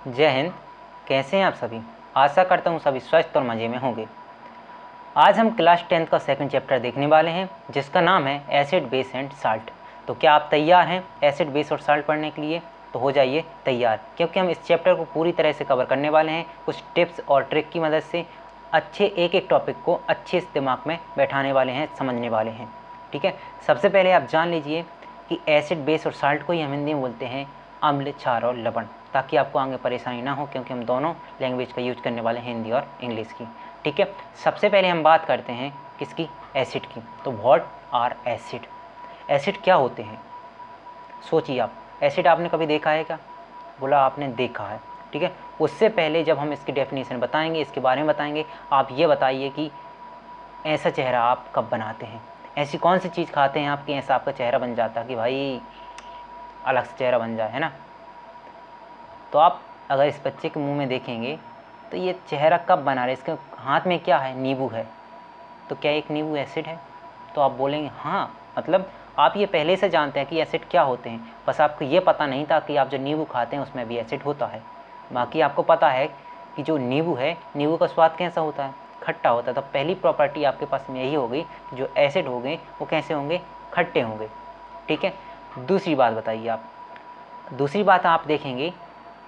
जय हिंद। कैसे हैं आप सभी? आशा करता हूँ सभी स्वस्थ और मज़े में होंगे। आज हम क्लास 10th का सेकंड चैप्टर देखने वाले हैं जिसका नाम है एसिड बेस एंड साल्ट। तो क्या आप तैयार हैं एसिड बेस और साल्ट पढ़ने के लिए? तो हो जाइए तैयार, क्योंकि हम इस चैप्टर को पूरी तरह से कवर करने वाले हैं। कुछ टिप्स और ट्रिक की मदद से अच्छे एक एक टॉपिक को अच्छे से दिमाग में बैठाने वाले हैं, समझने वाले हैं। ठीक है, सबसे पहले आप जान लीजिए कि एसिड बेस और साल्ट को ही हम हिंदी में बोलते हैं अम्ल, क्षार और लवण, ताकि आपको आगे परेशानी ना हो, क्योंकि हम दोनों लैंग्वेज का यूज करने वाले हैं, हिंदी और इंग्लिश की। ठीक है, सबसे पहले हम बात करते हैं किसकी? एसिड की। तो व्हाट आर एसिड? एसिड क्या होते हैं? सोचिए आप, एसिड आपने कभी देखा है क्या? बोला आपने देखा है। ठीक है, उससे पहले जब हम इसकी डेफिनेशन बताएंगे, इसके बारे में बताएंगे, आप ये बताइए कि ऐसा चेहरा आप कब बनाते हैं? ऐसी कौन सी चीज़ खाते हैं आप कि ऐसा आपका चेहरा बन जाता है कि भाई अलग से चेहरा बन जाए, है ना? तो आप अगर इस बच्चे के मुंह में देखेंगे तो ये चेहरा कब बना रहे? इसके हाथ में क्या है? नींबू है। तो क्या एक नींबू एसिड है? तो आप बोलेंगे हाँ, मतलब आप ये पहले से जानते हैं कि एसिड क्या होते हैं, बस आपको ये पता नहीं था कि आप जो नींबू खाते हैं उसमें भी एसिड होता है। बाकी आपको पता है कि जो नींबू है, नींबू का स्वाद कैसा होता है? खट्टा होता है। तो पहली प्रॉपर्टी आपके पास में यही होगी कि जो एसिड होंगे वो कैसे होंगे? खट्टे होंगे। ठीक है, दूसरी बात बताइए आप। दूसरी बात आप देखेंगे,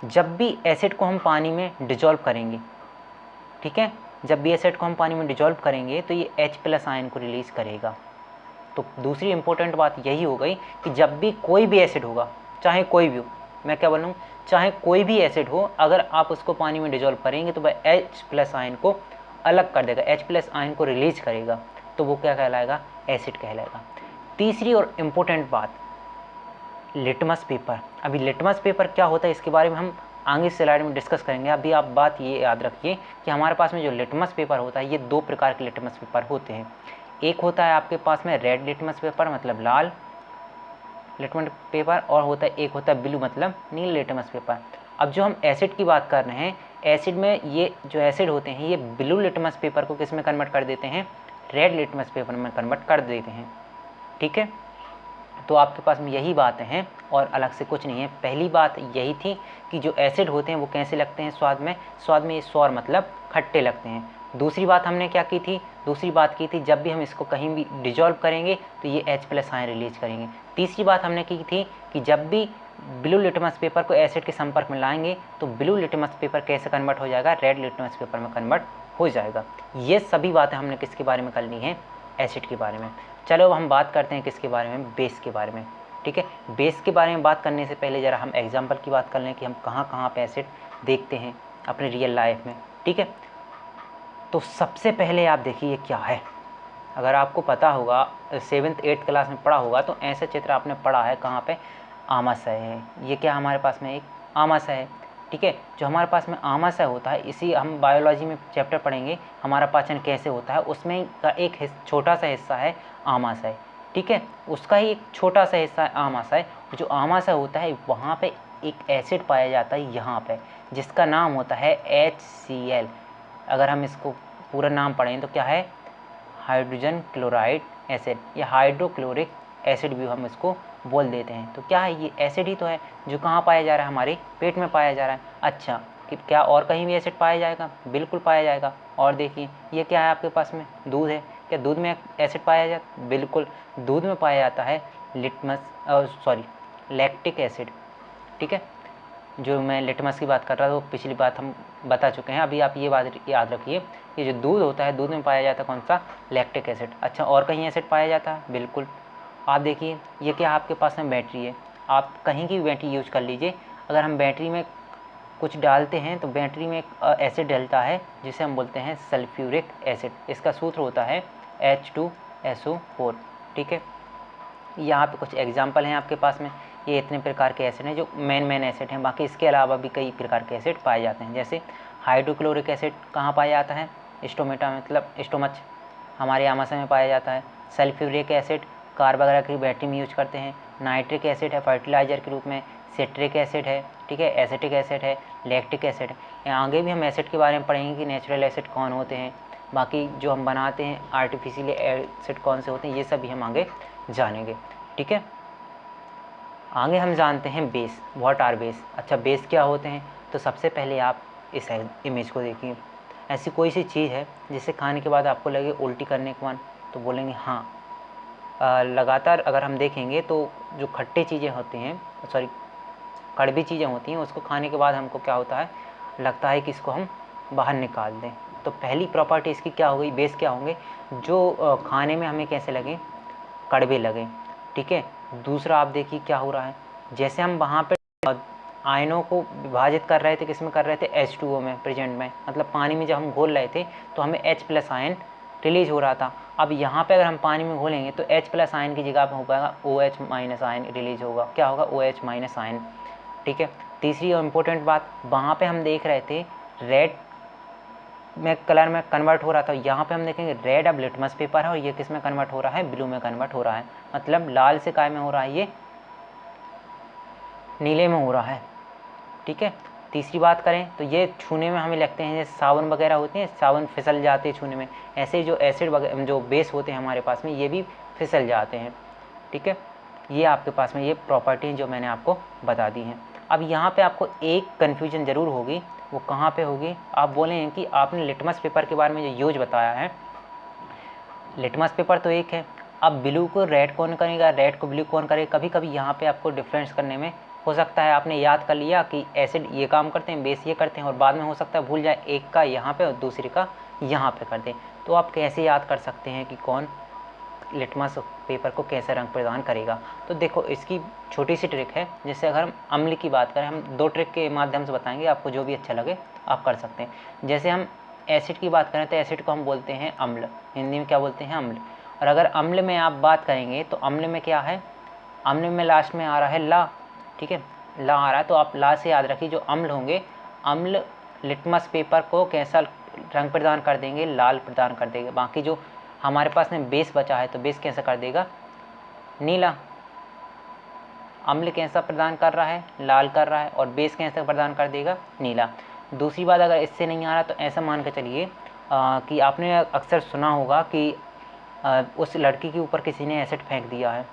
जब भी एसिड को हम पानी में डिजॉल्व करेंगे, ठीक है, जब भी एसिड को हम पानी में डिजॉल्व करेंगे तो ये H+ आयन को रिलीज़ करेगा। तो दूसरी इंपॉर्टेंट बात यही हो गई कि जब भी कोई भी एसिड होगा, चाहे कोई भी हो, मैं क्या बोलूँ, चाहे कोई भी एसिड हो, अगर आप उसको पानी में डिजॉल्व करेंगे तो वह H+ आयन को अलग कर देगा, H+ आयन को रिलीज करेगा। तो वो क्या कहलाएगा? एसिड कहलाएगा। तीसरी और इम्पोर्टेंट बात, लिटमस पेपर। अभी लिटमस पेपर क्या होता है इसके बारे में हम आगे स्लाइड में डिस्कस करेंगे। अभी आप बात ये याद रखिए कि हमारे पास में जो लिटमस पेपर होता है, ये दो प्रकार के लिटमस पेपर होते हैं। एक होता है आपके पास में रेड लिटमस पेपर, मतलब लाल लिटमस पेपर, और होता है एक होता है ब्लू, मतलब नील लिटमस पेपर। अब जो हम एसिड की बात कर रहे हैं, एसिड में ये जो एसिड होते हैं ये ब्लू लिटमस पेपर को किस में कन्वर्ट कर देते हैं? रेड लिटमस पेपर में कन्वर्ट कर देते हैं। ठीक है, तो आपके पास में यही बातें हैं और अलग से कुछ नहीं है। पहली बात यही थी कि जो एसिड होते हैं वो कैसे लगते हैं स्वाद में? स्वाद में ये सौर मतलब खट्टे लगते हैं। दूसरी बात हमने क्या की थी? दूसरी बात की थी जब भी हम इसको कहीं भी डिजॉल्व करेंगे तो ये H+ आयन रिलीज करेंगे। तीसरी बात हमने की थी कि जब भी ब्लू लिटमस पेपर को एसिड के संपर्क में लाएंगे तो ब्लू लिटमस पेपर कैसे कन्वर्ट हो जाएगा? रेड लिटमस पेपर में कन्वर्ट हो जाएगा। ये सभी बातें हमने किसके बारे में कर ली हैं? एसिड के बारे में। चलो अब हम बात करते हैं किसके बारे में? बेस के बारे में। ठीक है, बेस के बारे में बात करने से पहले ज़रा हम एग्जाम्पल की बात कर लें कि हम कहाँ कहाँ पे एसिड देखते हैं अपने रियल लाइफ में। ठीक है, तो सबसे पहले आप देखिए क्या है। अगर आपको पता होगा, 7th 8th क्लास में पढ़ा होगा, तो ऐसा चित्र आपने पढ़ा है कहाँ पे? आमाशय है। ये क्या हमारे पास में? एक आमाशय है। ठीक है, जो हमारे पास में आमाशय होता है, इसी हम बायोलॉजी में चैप्टर पढ़ेंगे हमारा पाचन कैसे होता है, उसमें का एक छोटा सा हिस्सा है आमाशय। ठीक है, उसका ही एक छोटा सा हिस्सा है आमाशय। जो आमाशय होता है वहाँ पे एक एसिड पाया जाता है यहाँ पे, जिसका नाम होता है HCl। अगर हम इसको पूरा नाम पढ़ें तो क्या है? हाइड्रोजन क्लोराइड एसिड या हाइड्रोक्लोरिक एसिड भी हम इसको बोल देते हैं। तो क्या है? ये एसिड ही तो है जो कहाँ पाया जा रहा है? हमारे पेट में पाया जा रहा है। अच्छा, कि क्या और कहीं भी एसिड पाया जाएगा? बिल्कुल पाया जाएगा। और देखिए ये क्या है आपके पास में? दूध है। क्या दूध में एसिड पाया जाता? बिल्कुल, दूध में पाया जाता है लैक्टिक एसिड। ठीक है, जो मैं लिटमस की बात कर रहा था वो पिछली बात हम बता चुके हैं। अभी आप ये बात याद रखिए कि जो दूध होता है, दूध में पाया जाता है कौन सा? Lactic acid. अच्छा, और कहीं एसिड पाया जाता है? बिल्कुल। आप देखिए ये क्या आपके पास में? बैटरी है। आप कहीं की भी बैटरी यूज कर लीजिए, अगर हम बैटरी में कुछ डालते हैं तो बैटरी में एक एसिड डलता है जिसे हम बोलते हैं सल्फ्यूरिक एसिड। इसका सूत्र होता है H2SO4। ठीक है, यहाँ पे कुछ एग्जाम्पल हैं आपके पास में। ये इतने प्रकार के एसिड हैं जो मेन एसिड हैं। बाकी इसके अलावा भी कई प्रकार के एसिड पाए जाते हैं। जैसे हाइड्रोक्लोरिक एसिड कहाँ पाया जाता है? स्टोमेटा, मतलब स्टोमच, हमारे आमाशय में पाया जाता है। सल्फ्यूरिक एसिड कार वगैरह की बैटरी में यूज करते हैं। नाइट्रिक एसिड है फर्टिलाइजर के रूप में। सिट्रिक एसिड है। ठीक है, एसिटिक एसिड है, लैक्टिक एसिड है। आगे भी हम एसिड के बारे में पढ़ेंगे कि नेचुरल एसिड कौन होते हैं, बाकी जो हम बनाते हैं आर्टिफिशियल एसिड कौन से होते हैं, ये सभी हम आगे जानेंगे। ठीक है, आगे हम जानते हैं बेस। What are base? अच्छा, बेस क्या होते हैं? तो सबसे पहले आप इस इमेज को देखिए। ऐसी कोई सी चीज़ है जिसे खाने के बाद आपको लगे उल्टी करने के बाद, तो बोलेंगे हाँ। लगातार अगर हम देखेंगे तो जो खट्टे चीज़ें होती हैं, सॉरी कड़वी चीज़ें होती हैं, उसको खाने के बाद हमको क्या होता है, लगता है कि इसको हम बाहर निकाल दें। तो पहली प्रॉपर्टी इसकी क्या हो गई, बेस क्या होंगे, जो खाने में हमें कैसे लगे, कड़वे लगे। ठीक है। दूसरा आप देखिए क्या हो रहा है, जैसे हम वहाँ पे आयनों को विभाजित कर रहे थे, किस में कर रहे थे, H2O में, प्रेजेंट में, मतलब पानी में जब हम घोल रहे थे तो हमें H+ आयन रिलीज हो रहा था। अब यहाँ पे अगर हम पानी में घोलेंगे तो H+ आयन की जगह पे हो पाएगा OH- आयन रिलीज होगा। क्या होगा, OH- आयन। ठीक है। तीसरी और इम्पोर्टेंट बात, वहाँ पे हम देख रहे थे रेड में कलर में कन्वर्ट हो रहा था, यहाँ पे हम देखेंगे रेड अब लिटमस पेपर है और ये किस में कन्वर्ट हो रहा है, ब्लू में कन्वर्ट हो रहा है। मतलब लाल से काय में हो रहा है, ये नीले में हो रहा है। ठीक है। तीसरी बात करें तो ये छूने में हमें लगते हैं जैसे साबुन वगैरह होते हैं, साबुन फिसल जाते हैं छूने में, ऐसे जो एसिड वगैरह जो बेस होते हैं हमारे पास में, ये भी फिसल जाते हैं। ठीक है। ये आपके पास में ये प्रॉपर्टी जो मैंने आपको बता दी हैं। अब यहाँ पे आपको एक कन्फ्यूजन ज़रूर होगी, वो कहाँ पे होगी, आप बोलें कि आपने लिटमस पेपर के बारे में जो यूज बताया है, लिटमस पेपर तो एक है, अब ब्लू को रेड कौन करेगा, रेड को ब्लू कौन करेगा। कभी कभी यहाँ पे आपको डिफरेंस करने में हो सकता है आपने याद कर लिया कि एसिड ये काम करते हैं, बेस ये करते हैं, और बाद में हो सकता है भूल जाए, एक का यहाँ पे और दूसरे का यहाँ पे कर दें। तो आप कैसे याद कर सकते हैं कि कौन लिटमस पेपर को कैसे रंग प्रदान करेगा। तो देखो इसकी छोटी सी ट्रिक है, जैसे अगर हम अम्ल की बात करें, हम दो ट्रिक के माध्यम से बताएंगे, आपको जो भी अच्छा लगे आप कर सकते हैं। जैसे हम एसिड की बात करें तो एसिड को हम बोलते हैं अम्ल, हिंदी में क्या बोलते हैं, अम्ल। और अगर अम्ल में आप बात करेंगे तो अम्ल में क्या है, अम्ल में लास्ट में आ रहा है ला। ठीक है, ला आ रहा है, तो आप ला से याद रखिए, जो अम्ल होंगे, अम्ल लिटमस पेपर को कैसा रंग प्रदान कर देंगे, लाल प्रदान कर देंगे। बाकी जो हमारे पास में बेस बचा है तो बेस कैसा कर देगा, नीला। अम्ल कैसा प्रदान कर रहा है, लाल कर रहा है, और बेस कैसा प्रदान कर देगा, नीला। दूसरी बात, अगर इससे नहीं आ रहा तो ऐसा मान के चलिए कि आपने अक्सर सुना होगा कि उस लड़की के ऊपर किसी ने एसिड फेंक दिया है,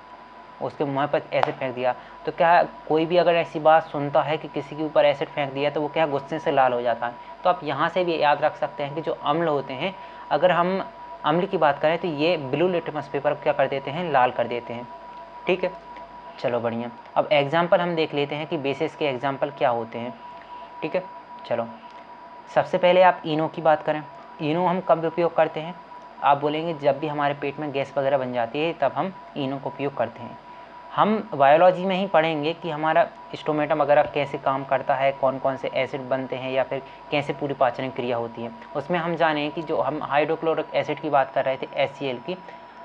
उसके मुँह पर एसिड फेंक दिया। तो क्या कोई भी अगर ऐसी बात सुनता है कि किसी के ऊपर एसिड फेंक दिया तो वो क्या गुस्से से लाल हो जाता है। तो आप यहाँ से भी याद रख सकते हैं कि जो अम्ल होते हैं, अगर हम अम्ल की बात करें तो ये ब्लू लिटमस पेपर क्या कर देते हैं, लाल कर देते हैं। ठीक है, चलो बढ़िया। अब एग्जाम्पल हम देख लेते हैं कि बेसिस के एग्जाम्पल क्या होते हैं। ठीक है, चलो सबसे पहले आप इनो की बात करें। इनो हम कब उपयोग करते हैं, आप बोलेंगे जब भी हमारे पेट में गैस वगैरह बन जाती है तब हम इनो का उपयोग करते हैं। हम बायोलॉजी में ही पढ़ेंगे कि हमारा स्टोमेटम वगैरह कैसे काम करता है, कौन कौन से एसिड बनते हैं, या फिर कैसे पूरी पाचन क्रिया होती है। उसमें हम जानें कि जो हम हाइड्रोक्लोरिक एसिड की बात कर रहे थे, HCl की,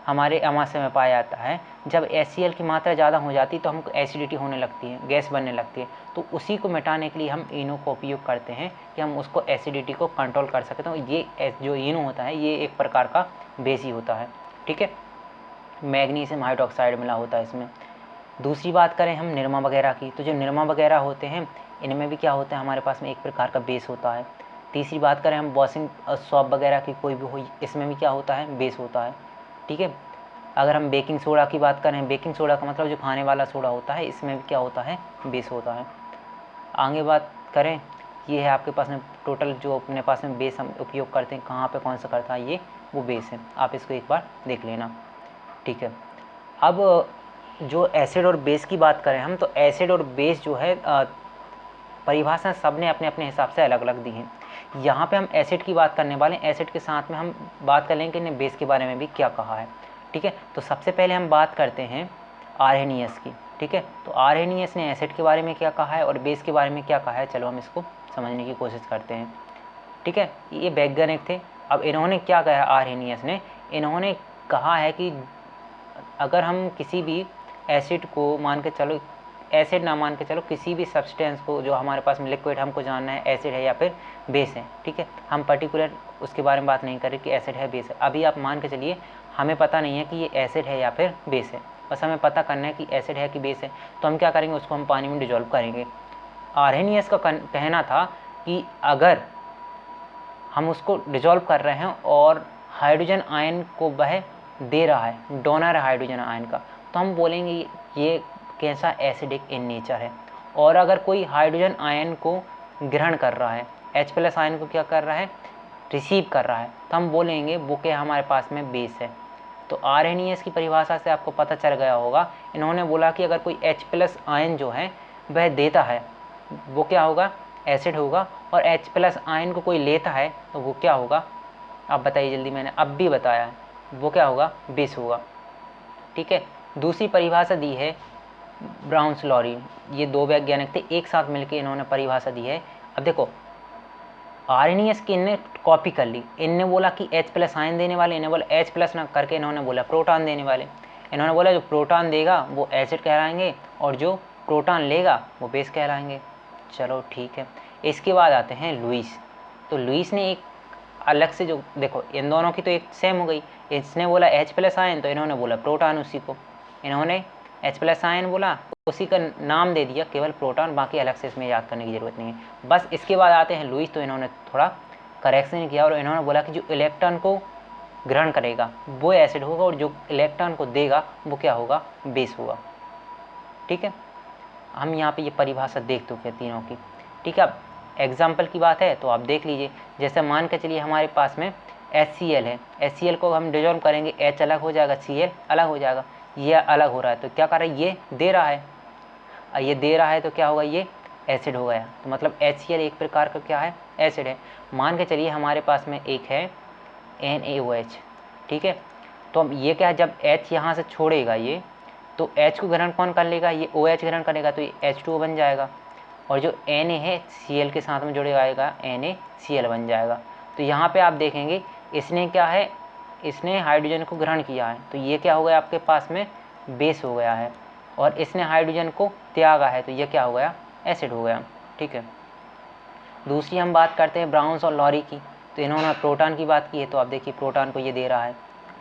हमारे अमाशय में पाया जाता है। जब HCl की मात्रा ज़्यादा हो जाती है तो हमको एसिडिटी होने लगती है, गैस बनने लगती है। तो उसी को मिटाने के लिए हम इनो का उपयोग करते हैं कि हम उसको एसिडिटी को कंट्रोल कर सकते हैं। तो ये जो इनो होता है ये एक प्रकार का बेस ही होता है। ठीक है, मैग्नीशियम हाइड्रोक्साइड मिला होता है इसमें। दूसरी बात करें हम निरमा वगैरह की, तो जो निरमा वगैरह होते हैं इनमें भी क्या होता है, हमारे पास में एक प्रकार का बेस होता है। तीसरी बात करें हम वॉशिंग सॉप वगैरह की कोई भी हो, इसमें भी क्या होता है, बेस होता है। ठीक है, अगर हम बेकिंग सोडा की बात करें, बेकिंग सोडा का मतलब जो खाने वाला सोडा होता है, इसमें भी क्या होता है, बेस होता है। आगे बात करें, ये है आपके पास में टोटल जो अपने पास में बेस हम उपयोग करते हैं, कहाँ पे कौन सा करता है, ये वो बेस है। आप इसको एक बार देख लेना। ठीक है, अब जो एसिड और बेस की बात करें हम, तो एसिड और बेस जो है परिभाषा सब ने अपने अपने हिसाब से अलग अलग दी हैं। यहाँ पे हम एसिड की बात करने वाले हैं, एसिड के साथ में हम बात कर लेंगे कि बेस के बारे में भी क्या कहा है। ठीक है, तो सबसे पहले हम बात करते हैं आर्हेनियस की। ठीक है, तो आर्हेनियस ने एसिड के बारे में क्या कहा है और बेस के बारे में क्या कहा है, चलो हम इसको समझने की कोशिश करते हैं। ठीक है, ये वैज्ञानिक थे। अब इन्होंने क्या कहा, आर्हेनियस ने, इन्होंने कहा है कि अगर हम किसी भी एसिड को मान के चलो, एसिड ना मान के चलो, किसी भी सब्सटेंस को जो हमारे पास में लिक्विड, हमको जानना है एसिड है या फिर बेस है। ठीक है, हम पर्टिकुलर उसके बारे में बात नहीं करें कि एसिड है बेस है। अभी आप मान के चलिए हमें पता नहीं है कि ये एसिड है या फिर बेस है, बस हमें पता करना है कि एसिड है कि बेस है। तो हम क्या करेंगे, उसको हम पानी में डिजोल्व करेंगे। आर्हेनियस का कहना था कि अगर हम उसको डिजोल्व कर रहे हैं और हाइड्रोजन आयन को वह दे रहा है, डोनर है हाइड्रोजन आयन का, तो हम बोलेंगे ये कैसा एसिडिक इन नेचर है। और अगर कोई हाइड्रोजन आयन को ग्रहण कर रहा है, H+ आयन को क्या कर रहा है, रिसीव कर रहा है, तो हम बोलेंगे वो क्या हमारे पास में बेस है। तो आरएनएस की परिभाषा से आपको पता चल गया होगा, इन्होंने बोला कि अगर कोई H+ आयन जो है वह देता है वो क्या होगा, एसिड होगा, और H+ आयन को कोई लेता है तो वो क्या होगा, आप बताइए जल्दी, मैंने अब भी बताया है, वो क्या होगा, बेस होगा। ठीक है, दूसरी परिभाषा दी है ब्राउन्स लॉरी, ये दो वैज्ञानिक थे, एक साथ मिलकर इन्होंने परिभाषा दी है। अब देखो आरएनएस की इनने कॉपी कर ली, इनने बोला कि H+ आयन देने वाले, इन्हें बोला H+ ना करके इन्होंने बोला प्रोटॉन देने वाले, इन्होंने बोला जो प्रोटॉन देगा वो एसिड कहलाएंगे और जो प्रोटॉन लेगा वो बेस कहलाएंगे। चलो ठीक है, इसके बाद आते हैं लुईस। तो लुईस ने एक अलग से, जो देखो इन दोनों की तो एक सेम हो गई, इसने बोला H+ आयन तो इन्होंने बोला प्रोटॉन, उसी को इन्होंने H+ आयन बोला, उसी का नाम दे दिया केवल प्रोटॉन, बाकी अलग से इसमें याद करने की ज़रूरत नहीं है। बस इसके बाद आते हैं लुईस, तो इन्होंने थोड़ा करेक्शन किया और इन्होंने बोला कि जो इलेक्ट्रॉन को ग्रहण करेगा वो एसिड होगा और जो इलेक्ट्रॉन को देगा वो क्या होगा, बेस होगा। ठीक है, हम यहाँ पे ये परिभाषा देख चुके हैं तीनों की। ठीक है, अब एग्जाम्पल की बात है तो आप देख लीजिए, जैसे मान के चलिए हमारे पास में HCl है, HCl को हम डिजोल्व करेंगे, H अलग हो जाएगा, Cl अलग हो जाएगा, ये अलग हो रहा है तो क्या कर रहा है, ये दे रहा है, ये दे रहा है तो क्या होगा, ये एसिड हो गया। तो मतलब HCl एक प्रकार का क्या है, एसिड है। मान के चलिए हमारे पास में एक है NaOH। ठीक है, तो अब ये क्या है, जब H यहाँ से छोड़ेगा ये, तो H को ग्रहण कौन कर लेगा, ये OH ग्रहण करेगा तो ये H2O बन जाएगा, और जो Na है Cl के साथ में जुड़े आएगा NaCl बन जाएगा। तो यहाँ पे आप देखेंगे इसने क्या है, इसने हाइड्रोजन को ग्रहण किया है तो ये क्या हो गया आपके पास में, बेस हो गया है, और इसने हाइड्रोजन को त्यागा है तो ये क्या हो गया, एसिड हो गया। ठीक है, दूसरी हम बात करते हैं ब्राउन्स और लॉरी की। तो इन्होंने प्रोटॉन की बात की है, तो आप देखिए प्रोटॉन को ये दे रहा है।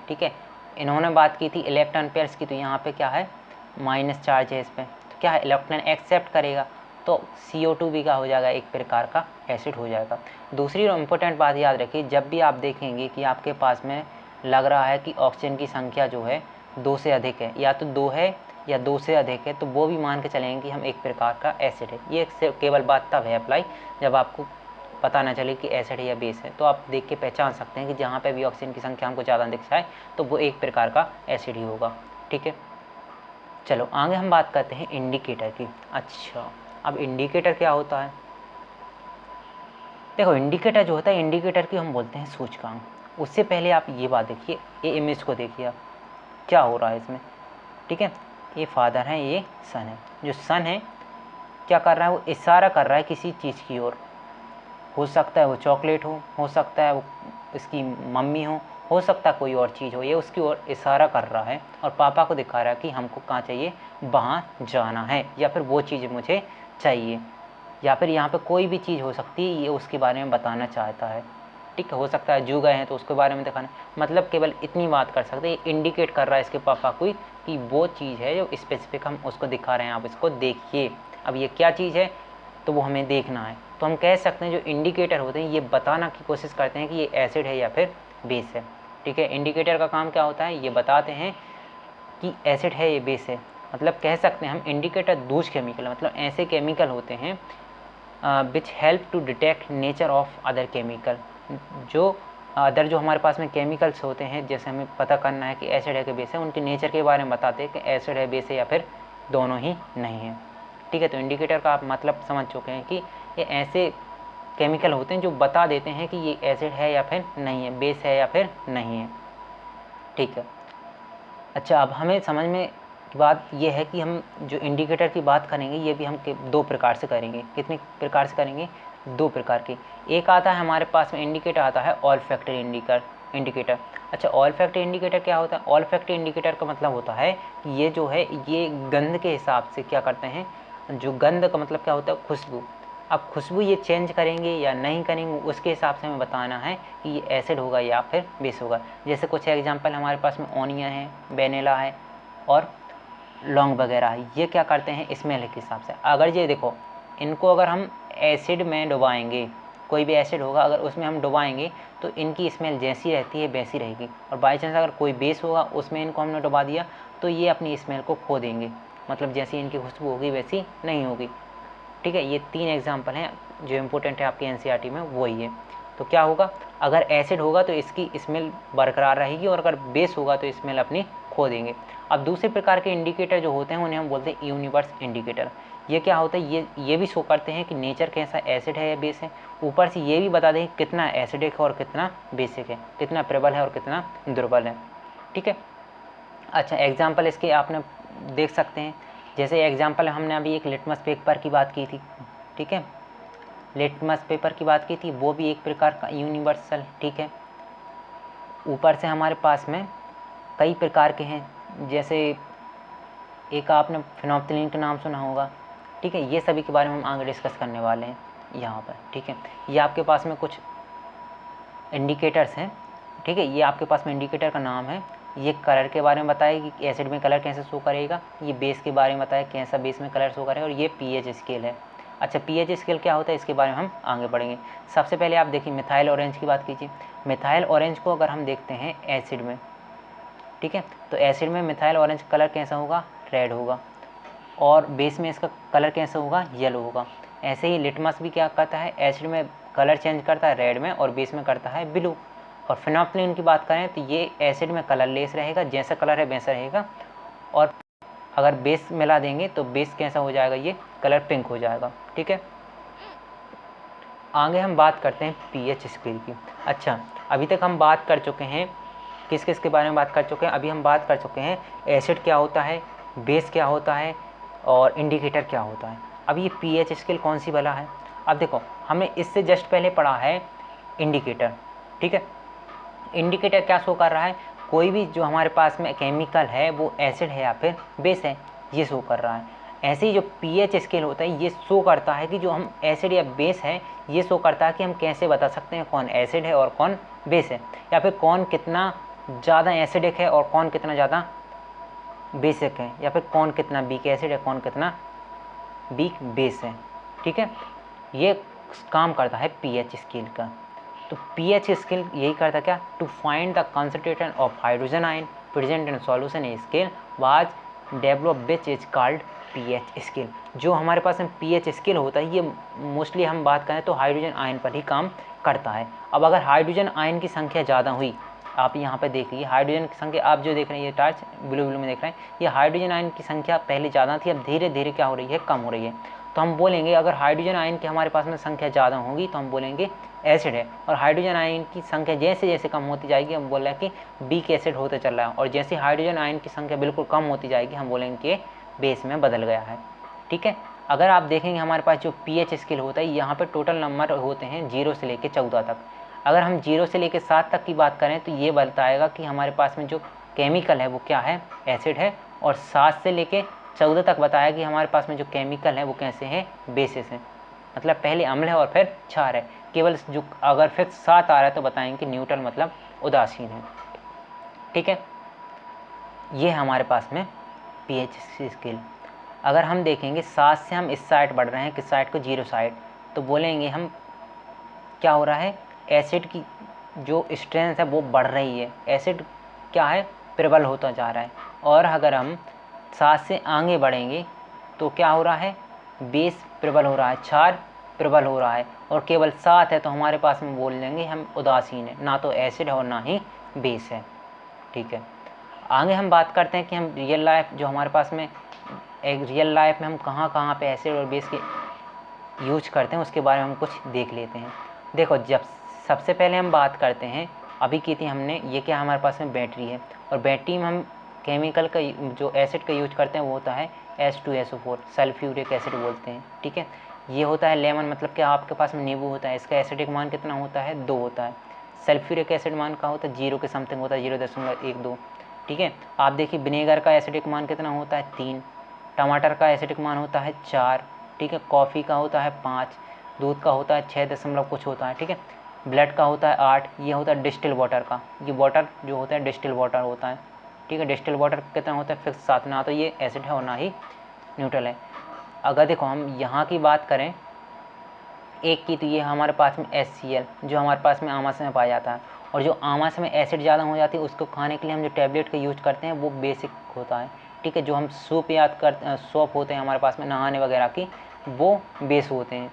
ठीक है, इन्होंने बात की थी इलेक्ट्रॉन पेयर्स की, तो यहाँ पे क्या है, माइनस चार्ज है इस पर, तो क्या है, इलेक्ट्रॉन एक्सेप्ट करेगा तो CO2 भी क्या हो जाएगा, एक प्रकार का एसिड हो जाएगा। दूसरी इम्पोर्टेंट बात याद रखिए, जब भी आप देखेंगे कि आपके पास में लग रहा है कि ऑक्सीजन की संख्या जो है 2 से अधिक है, या तो 2 है या 2 से अधिक है, तो वो भी मान के चलेंगे कि हम एक प्रकार का एसिड है। ये केवल बात तब है अप्लाई जब आपको पता ना चले कि एसिड है या बेस है, तो आप देख के पहचान सकते हैं कि जहाँ पे भी ऑक्सीजन की संख्या हमको ज़्यादा दिख जाए तो वो एक प्रकार का एसिड ही होगा। ठीक है, चलो आगे हम बात करते हैं इंडिकेटर की। अच्छा, अब इंडिकेटर क्या होता है, देखो इंडिकेटर जो होता है, इंडिकेटर की हम बोलते हैं सूचकांक। उससे पहले आप ये बात देखिए, ये इमेज को देखिए आप, क्या हो रहा है इसमें। ठीक है, ये फादर है, ये सन है, जो सन है क्या कर रहा है, वो इशारा कर रहा है किसी चीज़ की ओर, हो सकता है वो चॉकलेट हो सकता है वो इसकी मम्मी हो सकता है कोई और चीज़ हो, ये उसकी ओर इशारा कर रहा है और पापा को दिखा रहा है कि हमको कहाँ चाहिए, वहाँ जाना है, या फिर वो चीज़ मुझे चाहिए, या फिर यहाँ पे कोई भी चीज़ हो सकती है, ये उसके बारे में बताना चाहता है। ठीक है, हो सकता है जू गए हैं तो उसके बारे में दिखाना, मतलब केवल इतनी बात कर सकते हैं, इंडिकेट कर रहा है इसके पापा को कि वो चीज़ है जो स्पेसिफिक हम उसको दिखा रहे हैं, आप इसको देखिए। अब ये क्या चीज़ है तो वो हमें देखना है, तो हम कह सकते हैं जो इंडिकेटर होते हैं ये बताना की कोशिश करते हैं कि ये एसिड है या फिर बेस है। ठीक है, इंडिकेटर का काम क्या होता है, ये बताते हैं कि एसिड है ये बेस है। मतलब कह सकते हैं हम इंडिकेटर दूज केमिकल, मतलब ऐसे केमिकल होते हैं which help to detect nature of other chemical, जो अदर जो हमारे पास में केमिकल्स होते हैं, जैसे हमें पता करना है कि एसिड है कि बेस है, उनके नेचर के बारे में बताते हैं कि एसिड है, बेस है, या फिर दोनों ही नहीं है। ठीक है, तो इंडिकेटर का आप मतलब समझ चुके हैं कि ये ऐसे केमिकल होते हैं जो बता देते हैं कि ये एसिड है या फिर नहीं है, बेस है या फिर नहीं है। ठीक है, अच्छा अब हमें समझ में की बात ये है कि हम जो इंडिकेटर की बात करेंगे ये भी हम दो प्रकार से करेंगे। कितने प्रकार से करेंगे, दो प्रकार के। एक आता है हमारे पास में इंडिकेटर आता है ऑल्फैक्टरी इंडिकेटर। अच्छा, ऑल्फैक्टरी इंडिकेटर क्या होता है, ऑल्फैक्टरी इंडिकेटर का मतलब होता है कि ये जो है ये गंध के हिसाब से क्या करते हैं, जो गंध का मतलब क्या होता है, खुशबू। अब खुशबू ये चेंज करेंगे या नहीं करेंगे उसके हिसाब से हमें बताना है कि ये एसिड होगा या फिर बेस होगा। जैसे कुछ एग्जांपल हमारे पास में ओनियन है, वेनिला है और लौंग वगैरह है, ये क्या करते हैं स्मेल के हिसाब से। अगर ये देखो इनको अगर हम एसिड में डुबाएंगे, कोई भी एसिड होगा अगर उसमें हम डुबाएंगे तो इनकी स्मेल जैसी रहती है वैसी रहेगी, और बाई चांस अगर कोई बेस होगा उसमें इनको हमने डुबा दिया तो ये अपनी स्मेल को खो देंगे, मतलब जैसी इनकी खुशबू होगी वैसी नहीं होगी। ठीक है, ये तीन एग्जाम्पल हैं जो इम्पोर्टेंट है आपकी एनसीईआरटी में वही है। तो क्या होगा, अगर एसिड होगा तो इसकी स्मेल बरकरार रहेगी और अगर बेस होगा तो स्मेल अपनी खो देंगे। अब दूसरे प्रकार के इंडिकेटर जो होते हैं उन्हें हम बोलते हैं यूनिवर्स इंडिकेटर। ये क्या होता है, ये भी शो करते हैं कि नेचर कैसा एसिड है या बेस है, ऊपर से ये भी बता दें कितना एसिडिक है और कितना बेसिक है, कितना प्रबल है और कितना दुर्बल है। ठीक है। अच्छा, एग्जाम्पल इसके आपने देख सकते हैं, जैसे एग्जाम्पल हमने अभी एक लिटमस पेपर की बात की थी। ठीक है, लिटमस पेपर की बात की थी, वो भी एक प्रकार का यूनिवर्सल। ठीक है, ऊपर से हमारे पास में कई प्रकार के हैं, जैसे एक आपने फिनोप्थिलीन का नाम सुना होगा। ठीक है, ये सभी के बारे में हम आगे डिस्कस करने वाले हैं यहाँ पर। ठीक है, ये आपके पास में कुछ इंडिकेटर्स हैं। ठीक है, ये आपके पास में इंडिकेटर का नाम है। ये कलर के बारे में बताएगा कि एसिड में कलर कैसे शो करेगा, ये बेस के बारे में बताया कैसा बेस में कलर शो करेगा, और ये पीएच स्केल है। अच्छा, पीएच स्केल क्या होता है इसके बारे में हम आगे बढ़ेंगे। सबसे पहले आप देखिए मिथाइल ऑरेंज की बात कीजिए। मिथाइल ऑरेंज को अगर हम देखते हैं एसिड में, ठीक है, तो एसिड में मिथाइल ऑरेंज कलर कैसा होगा, रेड होगा, और बेस में इसका कलर कैसा होगा, येलो होगा। ऐसे ही लिटमस भी क्या करता है, एसिड में कलर चेंज करता है रेड में और बेस में करता है ब्लू। और फिनोप्थिलीन की बात करें तो ये एसिड में कलरलेस रहेगा, जैसा कलर है वैसा रहेगा, और अगर बेस मिला देंगे तो बेस कैसा हो जाएगा, ये कलर पिंक हो जाएगा। ठीक है, आगे हम बात करते हैं पीएच स्केल की। अच्छा, अभी तक हम बात कर चुके हैं, किस किस के बारे में बात कर चुके हैं, अभी हम बात कर चुके हैं एसिड क्या होता है, बेस क्या होता है और इंडिकेटर क्या होता है। अब ये पीएच स्केल कौन सी वाला है। अब देखो, हमने इससे जस्ट पहले पढ़ा है इंडिकेटर। ठीक है, इंडिकेटर क्या शो कर रहा है, कोई भी जो हमारे पास में केमिकल है वो एसिड है या फिर बेस है, ये शो कर रहा है। ऐसे ही जो पीएच स्केल होता है ये शो करता है कि जो हम एसिड या बेस है, ये शो करता है कि हम कैसे बता सकते हैं कौन एसिड है और कौन बेस है, या फिर कौन कितना ज़्यादा एसिडिक है और कौन कितना ज़्यादा बेसिक है, या फिर कौन कितना वीक एसिड है कौन कितना वीक बेस है। ठीक है, ये काम करता है पीएच स्केल का। तो पीएच स्केल यही करता क्या, to find the concentration of hydrogen ion present in solution a scale was develop which is called pH scale. जो हमारे पास में पीएच स्केल होता है ये मोस्टली हम बात करें तो हाइड्रोजन आयन पर ही काम करता है। अब अगर हाइड्रोजन आयन की संख्या ज़्यादा हुई, आप यहाँ पर देखिए हाइड्रोजन की संख्या, आप जो देख रहे हैं ये टार्च ब्लू ब्लू में देख रहे हैं, ये हाइड्रोजन आयन की संख्या पहले ज़्यादा थी, अब धीरे धीरे क्या हो रही है, कम हो रही है। तो हम बोलेंगे अगर हाइड्रोजन आयन की हमारे पास में संख्या ज़्यादा होगी तो हम बोलेंगे एसिड है, और हाइड्रोजन आयन की संख्या जैसे जैसे कम होती जाएगी हम बोल रहे हैं कि वीक एसिड होते चल रहा है, और जैसे हाइड्रोजन आयन की संख्या बिल्कुल कम होती जाएगी हम बोलेंगे कि बेस में बदल गया है। ठीक है, अगर आप देखेंगे हमारे पास जो पीएच स्केल होता है यहाँ पे टोटल नंबर होते हैं 0 से लेकर 14 तक। अगर हम 0 से लेकर 7 तक की बात करें तो ये बताएगा कि हमारे पास में जो केमिकल है वो क्या है, एसिड है, और 7 से लेकर 14 तक बताया कि हमारे पास में जो केमिकल है वो कैसे हैं, बेसिस हैं। मतलब पहले अम्ल है और फिर क्षार है। केवल जो अगर फिर 7 आ रहा है तो बताएंगे कि न्यूट्रल मतलब उदासीन है। ठीक है, ये हमारे पास में पीएच स्केल। अगर हम देखेंगे 7 से हम इस साइड बढ़ रहे हैं, किस साइड को, 0 साइड, तो बोलेंगे हम क्या हो रहा है, एसिड की जो स्ट्रेंथ है वो बढ़ रही है, एसिड क्या है, प्रबल होता जा रहा है। और अगर हम 7 से आगे बढ़ेंगे तो क्या हो रहा है, बेस प्रबल हो रहा है, क्षार प्रबल हो रहा है, और केवल 7 है तो हमारे पास में बोल देंगे हम उदासीन है, ना तो एसिड है और ना ही बेस है। ठीक है, आगे हम बात करते हैं कि हम रियल लाइफ जो हमारे पास में एक रियल लाइफ में हम कहाँ कहाँ पे एसिड और बेस के यूज करते हैं उसके बारे में हम कुछ देख लेते हैं। देखो, जब सबसे पहले हम बात करते हैं, अभी की थी हमने, ये क्या हमारे पास में बैटरी है, और बैटरी में हम केमिकल का जो एसिड का यूज करते हैं वो होता है H2SO4, सल्फ्यूरिक एसिड बोलते हैं। ठीक है, ये होता है लेमन, मतलब कि आपके पास में नींबू होता है, इसका एसिडिक मान कितना होता है, 2 होता है। सल्फ्यूरिक एसिड मान का होता है 0 के समथिंग होता है, 0.12। ठीक है, आप देखिए विनेगर का एसिडिक मान कितना होता है, 3। टमाटर का एसिडिक मान होता है 4। ठीक है, कॉफ़ी का होता है 5, दूध का होता है 6 दशमलव कुछ होता है। ठीक है, ब्लड का होता है 8, ये होता है डिस्टिल वाटर का, ये वाटर जो होता है डिस्टिल वाटर होता है। ठीक है, डिस्टिल वाटर कितना होता है, फिक्स 7, ना तो ये एसिड है और ना ही न्यूट्रल है। अगर देखो हम यहाँ की बात करें एक की, तो ये हमारे पास में HCl जो हमारे पास में आमाशय में पाया जाता है, और जो आमाशय में एसिड ज़्यादा हो जाती है उसको खाने के लिए हम जो टैबलेट का यूज करते हैं वो बेसिक होता है। ठीक है, जो हम सूप याद कर सोप होते हैं हमारे पास में नहाने वगैरह की, वो बेस होते हैं।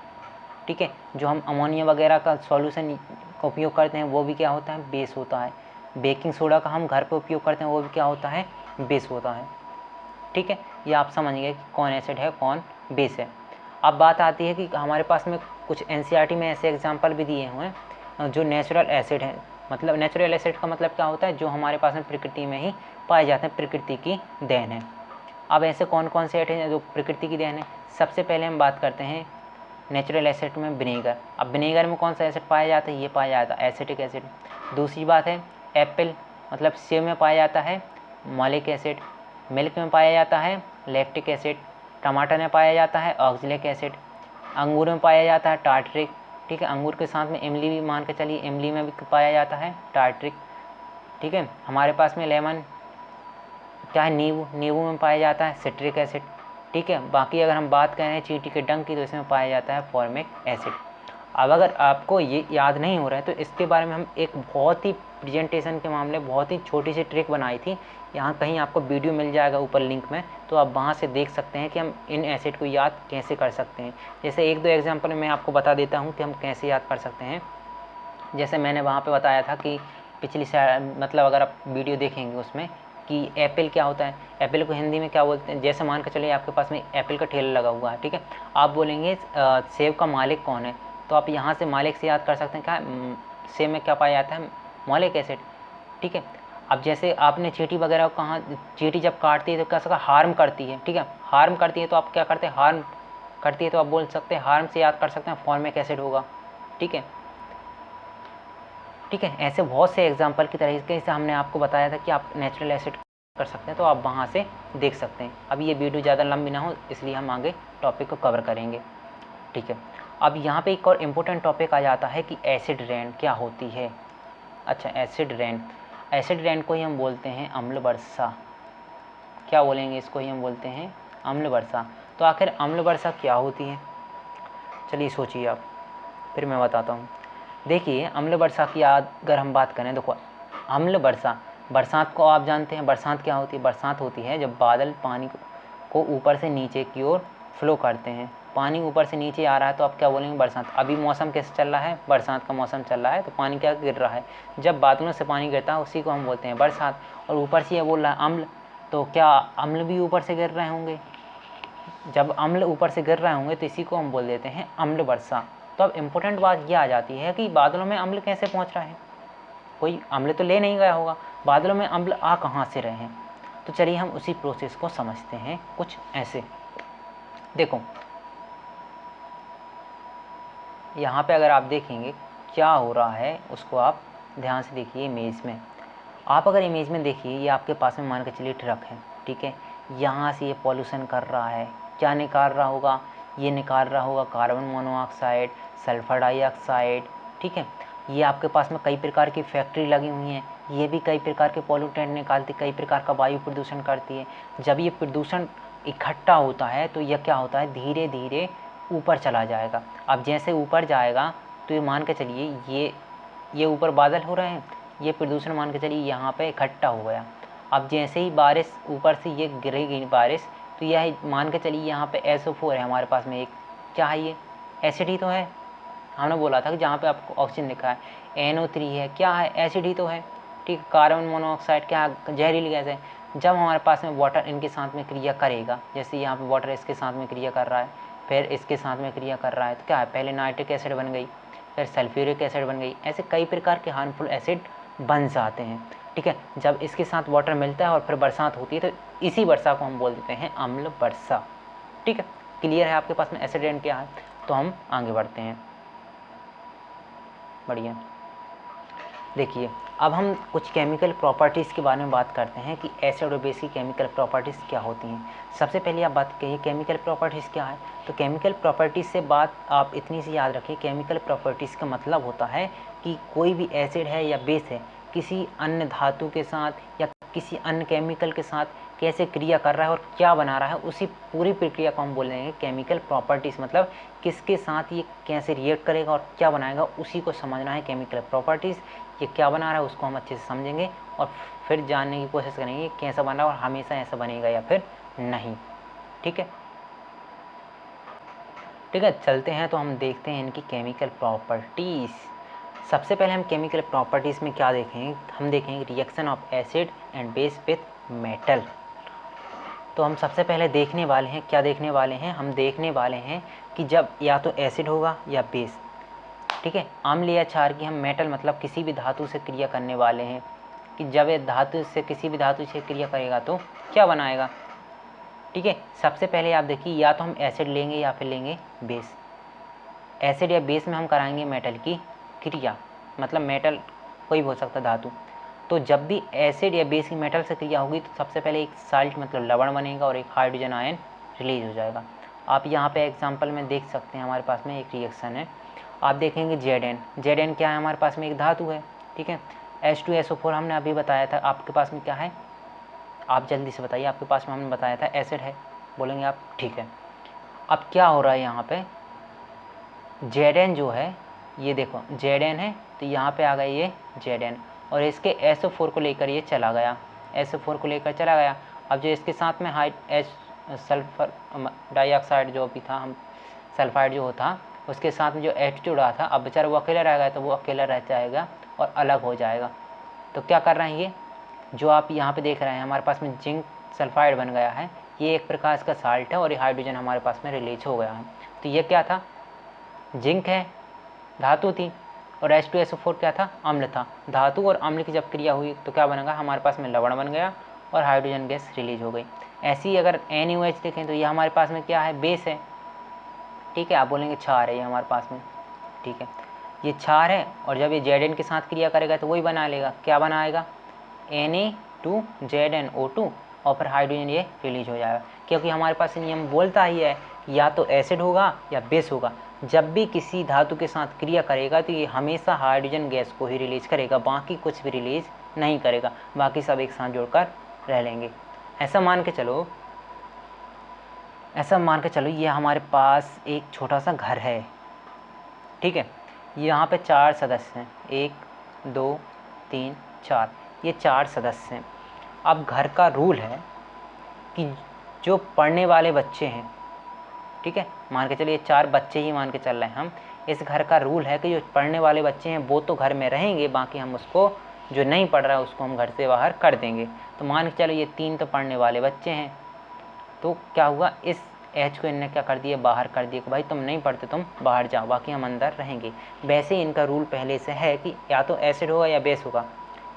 ठीक है। जो हम अमोनिया वगैरह का सॉल्यूशन का उपयोग करते हैं वो भी क्या होता है, बेस होता है। बेकिंग सोडा का हम घर पे उपयोग करते हैं वो भी क्या होता है, बेस होता है। ठीक है, ये आप समझ गए कि कौन एसिड है कौन बेस है। अब बात आती है कि हमारे पास में कुछ एनसीईआरटी में ऐसे एग्जाम्पल भी दिए हुए हैं जो नेचुरल एसिड है। मतलब नेचुरल एसिड का मतलब क्या होता है, जो हमारे पास में प्रकृति में ही पाए जाते हैं, प्रकृति की देन है। अब ऐसे कौन कौन से एसिड हैं जो प्रकृति की देन है। सबसे पहले हम बात करते हैं नेचुरल एसिड में विनेगर। अब विनेगर में कौन सा एसिड पाया जाता है, ये पाया जाता है एसिटिक एसिड। दूसरी बात है एप्पल मतलब सेब में पाया जाता है मॉलिक एसिड। मिल्क में पाया जाता है लैक्टिक एसिड। टमाटर में पाया जाता है ऑक्जेलिक एसिड। अंगूर में पाया जाता है टार्टरिक। ठीक है, अंगूर के साथ में इमली भी मान के चलिए, इमली में भी पाया जाता है टार्टरिक। ठीक है, हमारे पास में लेमन क्या है, नींबू, नींबू में पाया जाता है सिट्रिक एसिड। ठीक है, बाकी अगर हम बात करें चींटी के डंक की तो इसमें पाया जाता है फॉर्मिक एसिड। अब अगर आपको ये याद नहीं हो रहा है तो इसके बारे में हम एक बहुत ही प्रेजेंटेशन के मामले बहुत ही छोटी सी ट्रिक बनाई थी, यहाँ कहीं आपको वीडियो मिल जाएगा ऊपर लिंक में, तो आप वहाँ से देख सकते हैं कि हम इन एसिड को याद कैसे कर सकते हैं। जैसे एक दो एग्जांपल मैं आपको बता देता हूँ कि हम कैसे याद कर सकते हैं। जैसे मैंने वहाँ पे बताया था कि पिछली मतलब अगर आप वीडियो देखेंगे उसमें कि एप्पल क्या होता है, एप्पल को हिंदी में क्या बोलते हैं। जैसे मान के चलिए आपके पास में एप्पल का ठेला लगा हुआ है, ठीक है, आप बोलेंगे सेब का मालिक कौन है, तो आप यहाँ से मालिक से याद कर सकते हैं क्या, सेब में क्या पाया जाता है, मॉलिक एसिड। ठीक है, अब जैसे आपने चींटी वगैरह को कहाँ, चींटी जब काटती है तो क्या सका हार्म करती है। ठीक है, हार्म करती है तो आप क्या करते हैं, हार्म करती है तो आप बोल सकते हैं हार्म से याद कर सकते हैं फॉर्मिक एसिड होगा। ठीक है, ठीक है, ऐसे बहुत से एग्जाम्पल की तरीके से हमने आपको बताया था कि आप नेचुरल एसिड कर सकते हैं, तो आप वहाँ से देख सकते हैं। अब ये वीडियो ज़्यादा लंबी ना हो इसलिए हम आगे टॉपिक को कवर करेंगे। ठीक है, अब यहाँ पे एक और इम्पोर्टेंट टॉपिक आ जाता है कि एसिड रेन क्या होती है। अच्छा, एसिड रेन, एसिड रेन को ही हम बोलते हैं अम्ल वर्षा। क्या बोलेंगे, इसको ही हम बोलते हैं अम्ल वर्षा। तो आखिर अम्ल वर्षा क्या होती है, चलिए सोचिए आप, फिर मैं बताता हूँ। देखिए, अम्ल वर्षा की अगर हम बात करें, देखो अम्ल वर्षा, बरसात को आप जानते हैं, बरसात क्या होती है, बरसात होती है जब बादल पानी को ऊपर से नीचे की ओर फ्लो करते हैं। पानी ऊपर से नीचे आ रहा है तो आप क्या बोलेंगे, बरसात। अभी मौसम कैसे चल रहा है, बरसात का मौसम चल रहा है, तो पानी क्या गिर रहा है, जब बादलों से पानी गिरता है उसी को हम बोलते हैं बरसात। और ऊपर से ये बोल रहा है अम्ल, तो क्या अम्ल भी ऊपर से गिर रहे होंगे, जब अम्ल ऊपर से गिर रहे होंगे तो इसी को हम बोल देते हैं अम्ल वर्षा। तो अब इम्पोर्टेंट बात ये आ जाती है कि बादलों में अम्ल कैसे पहुंच रहा है, कोई अम्ल तो ले नहीं गया होगा, बादलों में अम्ल आ कहाँ से रहे हैं। तो चलिए हम उसी प्रोसेस को समझते हैं कुछ ऐसे। देखो यहाँ पे अगर आप देखेंगे क्या हो रहा है उसको आप ध्यान से देखिए। इमेज में आप अगर इमेज में देखिए, ये आपके पास में मान के चलिए ट्रक है, ठीक है, यहाँ से ये पॉल्यूशन कर रहा है, क्या निकाल रहा होगा, ये निकाल रहा होगा कार्बन मोनोऑक्साइड, सल्फर डाइऑक्साइड। ठीक है, ये आपके पास में कई प्रकार की फैक्ट्री लगी हुई हैं, ये भी कई प्रकार के पॉल्यूटेंट निकालती, कई प्रकार का वायु प्रदूषण करती है। जब ये प्रदूषण इकट्ठा होता है तो यह क्या होता है, धीरे धीरे ऊपर चला जाएगा। अब जैसे ऊपर जाएगा तो ये मान के चलिए ये ऊपर बादल हो रहे हैं, ये प्रदूषण मान के चलिए यहाँ पे इकट्ठा हो गया। अब जैसे ही बारिश ऊपर से ये गिरेगी बारिश, तो यह मान के चलिए यहाँ पे SO4 है हमारे पास में एक, क्या है ये, एसिड ही तो है। हमने बोला था कि जहाँ पे आपको ऑक्सीजन लिखा है NO3 है, क्या है, एसिड ही तो है। ठीक, कार्बन मोनोऑक्साइड क्या जहरीली गैस है। जब हमारे पास में वाटर इनके साथ में क्रिया करेगा, जैसे यहाँ पे वाटर इसके साथ में क्रिया कर रहा है, फिर इसके साथ में क्रिया कर रहा है, तो क्या है, पहले नाइट्रिक एसिड बन गई, फिर सल्फ्यूरिक एसिड बन गई, ऐसे कई प्रकार के हार्मफुल एसिड बन जाते हैं। ठीक है, जब इसके साथ वाटर मिलता है और फिर बरसात होती है तो इसी वर्षा को हम बोल देते हैं अम्ल वर्षा। ठीक है, क्लियर है आपके पास में एसिड रेन क्या है। तो हम आगे बढ़ते हैं, बढ़िया। देखिए, अब हम कुछ केमिकल प्रॉपर्टीज़ के बारे में बात करते हैं कि एसिड और बेस की केमिकल प्रॉपर्टीज़ क्या होती हैं। सबसे पहले आप बात करिए केमिकल प्रॉपर्टीज़ क्या है। तो केमिकल प्रॉपर्टीज़ से बात आप इतनी सी याद रखिए, केमिकल प्रॉपर्टीज़ का मतलब होता है कि कोई भी एसिड है या बेस है किसी अन्य धातु के साथ या किसी अन्य केमिकल के साथ कैसे क्रिया कर रहा है और क्या बना रहा है, उसी पूरी प्रक्रिया को हम बोलेंगे केमिकल प्रॉपर्टीज़। मतलब किसके साथ ये कैसे रिएक्ट करेगा और क्या बनाएगा, उसी को समझना है केमिकल प्रॉपर्टीज़। ये क्या बना रहा है उसको हम अच्छे से समझेंगे और फिर जानने की कोशिश करेंगे कैसा बन रहा है और हमेशा ऐसा बनेगा या फिर नहीं। ठीक है, ठीक है, चलते हैं तो हम देखते हैं इनकी केमिकल प्रॉपर्टीज़। सबसे पहले हम केमिकल प्रॉपर्टीज़ में क्या देखेंगे, हम देखेंगे reaction of acid and base with metal. तो हम सबसे पहले देखने वाले हैं, क्या देखने वाले हैं, हम देखने वाले हैं कि जब या तो एसिड होगा या बेस, ठीक है, अम्ल या क्षार की, हम मेटल मतलब किसी भी धातु से क्रिया करने वाले हैं कि जब ये धातु से किसी भी धातु से क्रिया करेगा तो क्या बनाएगा। ठीक है, सबसे पहले आप देखिए, या तो हम एसिड लेंगे या फिर लेंगे बेस। एसिड या बेस में हम कराएंगे मेटल की क्रिया, मतलब मेटल कोई भी हो सकता धातु। तो जब भी एसिड या बेस की मेटल से क्रिया होगी तो सबसे पहले एक साल्ट मतलब लवण बनेगा और एक हाइड्रोजन आयन रिलीज हो जाएगा। आप यहाँ पे एग्जांपल में देख सकते हैं, हमारे पास में एक रिएक्शन है, आप देखेंगे Zn। Zn क्या है, हमारे पास में एक धातु है, ठीक है। H2SO4 हमने अभी बताया था, आपके पास में क्या है, आप जल्दी से बताइए, आपके पास में हमने बताया था एसिड है, बोलेंगे आप, ठीक है। अब क्या हो रहा है यहाँ पे, Zn जो है, ये देखो Zn है, तो यहाँ पे आ गया ये Zn और इसके SO4 को लेकर ये चला गया, SO4 को लेकर चला गया। अब जो इसके साथ में सल्फर डाइऑक्साइड जो भी था, हम सल्फाइड जो होता, उसके साथ में जो H जुड़ा था, अब बेचारा वो अकेला रह गया, तो वो अकेला रह जाएगा और अलग हो जाएगा। तो क्या कर रहे हैं ये, जो आप यहाँ पे देख रहे हैं, हमारे पास में जिंक सल्फाइड बन गया है, ये एक प्रकार का साल्ट है और ये हाइड्रोजन हमारे पास में रिलीज हो गया है। तो ये क्या था, जिंक है, धातु थी, और H2SO4 क्या था, अम्ल था। धातु और अम्ल की जब क्रिया हुई तो क्या बनेगा, हमारे पास में लवण बन गया और हाइड्रोजन गैस रिलीज हो गई। ऐसे ही अगर NaOH देखें तो ये हमारे पास में क्या है, बेस है, ठीक है। आप बोलेंगे क्षार है ये हमारे पास में, ठीक है, ये क्षार है और जब ये Zn के साथ क्रिया करेगा तो वही बना लेगा, क्या बनाएगा, Na2ZnO2 और फिर हाइड्रोजन ये रिलीज हो जाएगा। क्योंकि हमारे पास नियम बोलता ही है या तो एसिड होगा या बेस होगा, जब भी किसी धातु के साथ क्रिया करेगा तो ये हमेशा हाइड्रोजन गैस को ही रिलीज करेगा, बाकी कुछ भी रिलीज नहीं करेगा, बाकी सब एक साथ जोड़कर रह लेंगे। ऐसा मान के चलो, ये हमारे पास एक छोटा सा घर है, ठीक है। यहाँ पे 4 सदस्य हैं, 1 2 3 4, ये 4 सदस्य हैं। अब घर का रूल है कि जो पढ़ने वाले बच्चे हैं, ठीक है, मान के चलिए 4 बच्चे ही मान के चल रहे हैं हम, इस घर का रूल है कि जो पढ़ने वाले बच्चे हैं वो तो घर में रहेंगे, बाकी हम उसको, जो नहीं पढ़ रहा है उसको हम घर से बाहर कर देंगे। तो मान के चलो ये 3 तो पढ़ने वाले बच्चे हैं, तो क्या हुआ, इस H को इनने क्या कर दिया, बाहर कर दिया कि भाई तुम नहीं पढ़ते, तुम बाहर जाओ, बाकी हम अंदर रहेंगे। वैसे ही इनका रूल पहले से है कि या तो एसिड होगा या बेस होगा,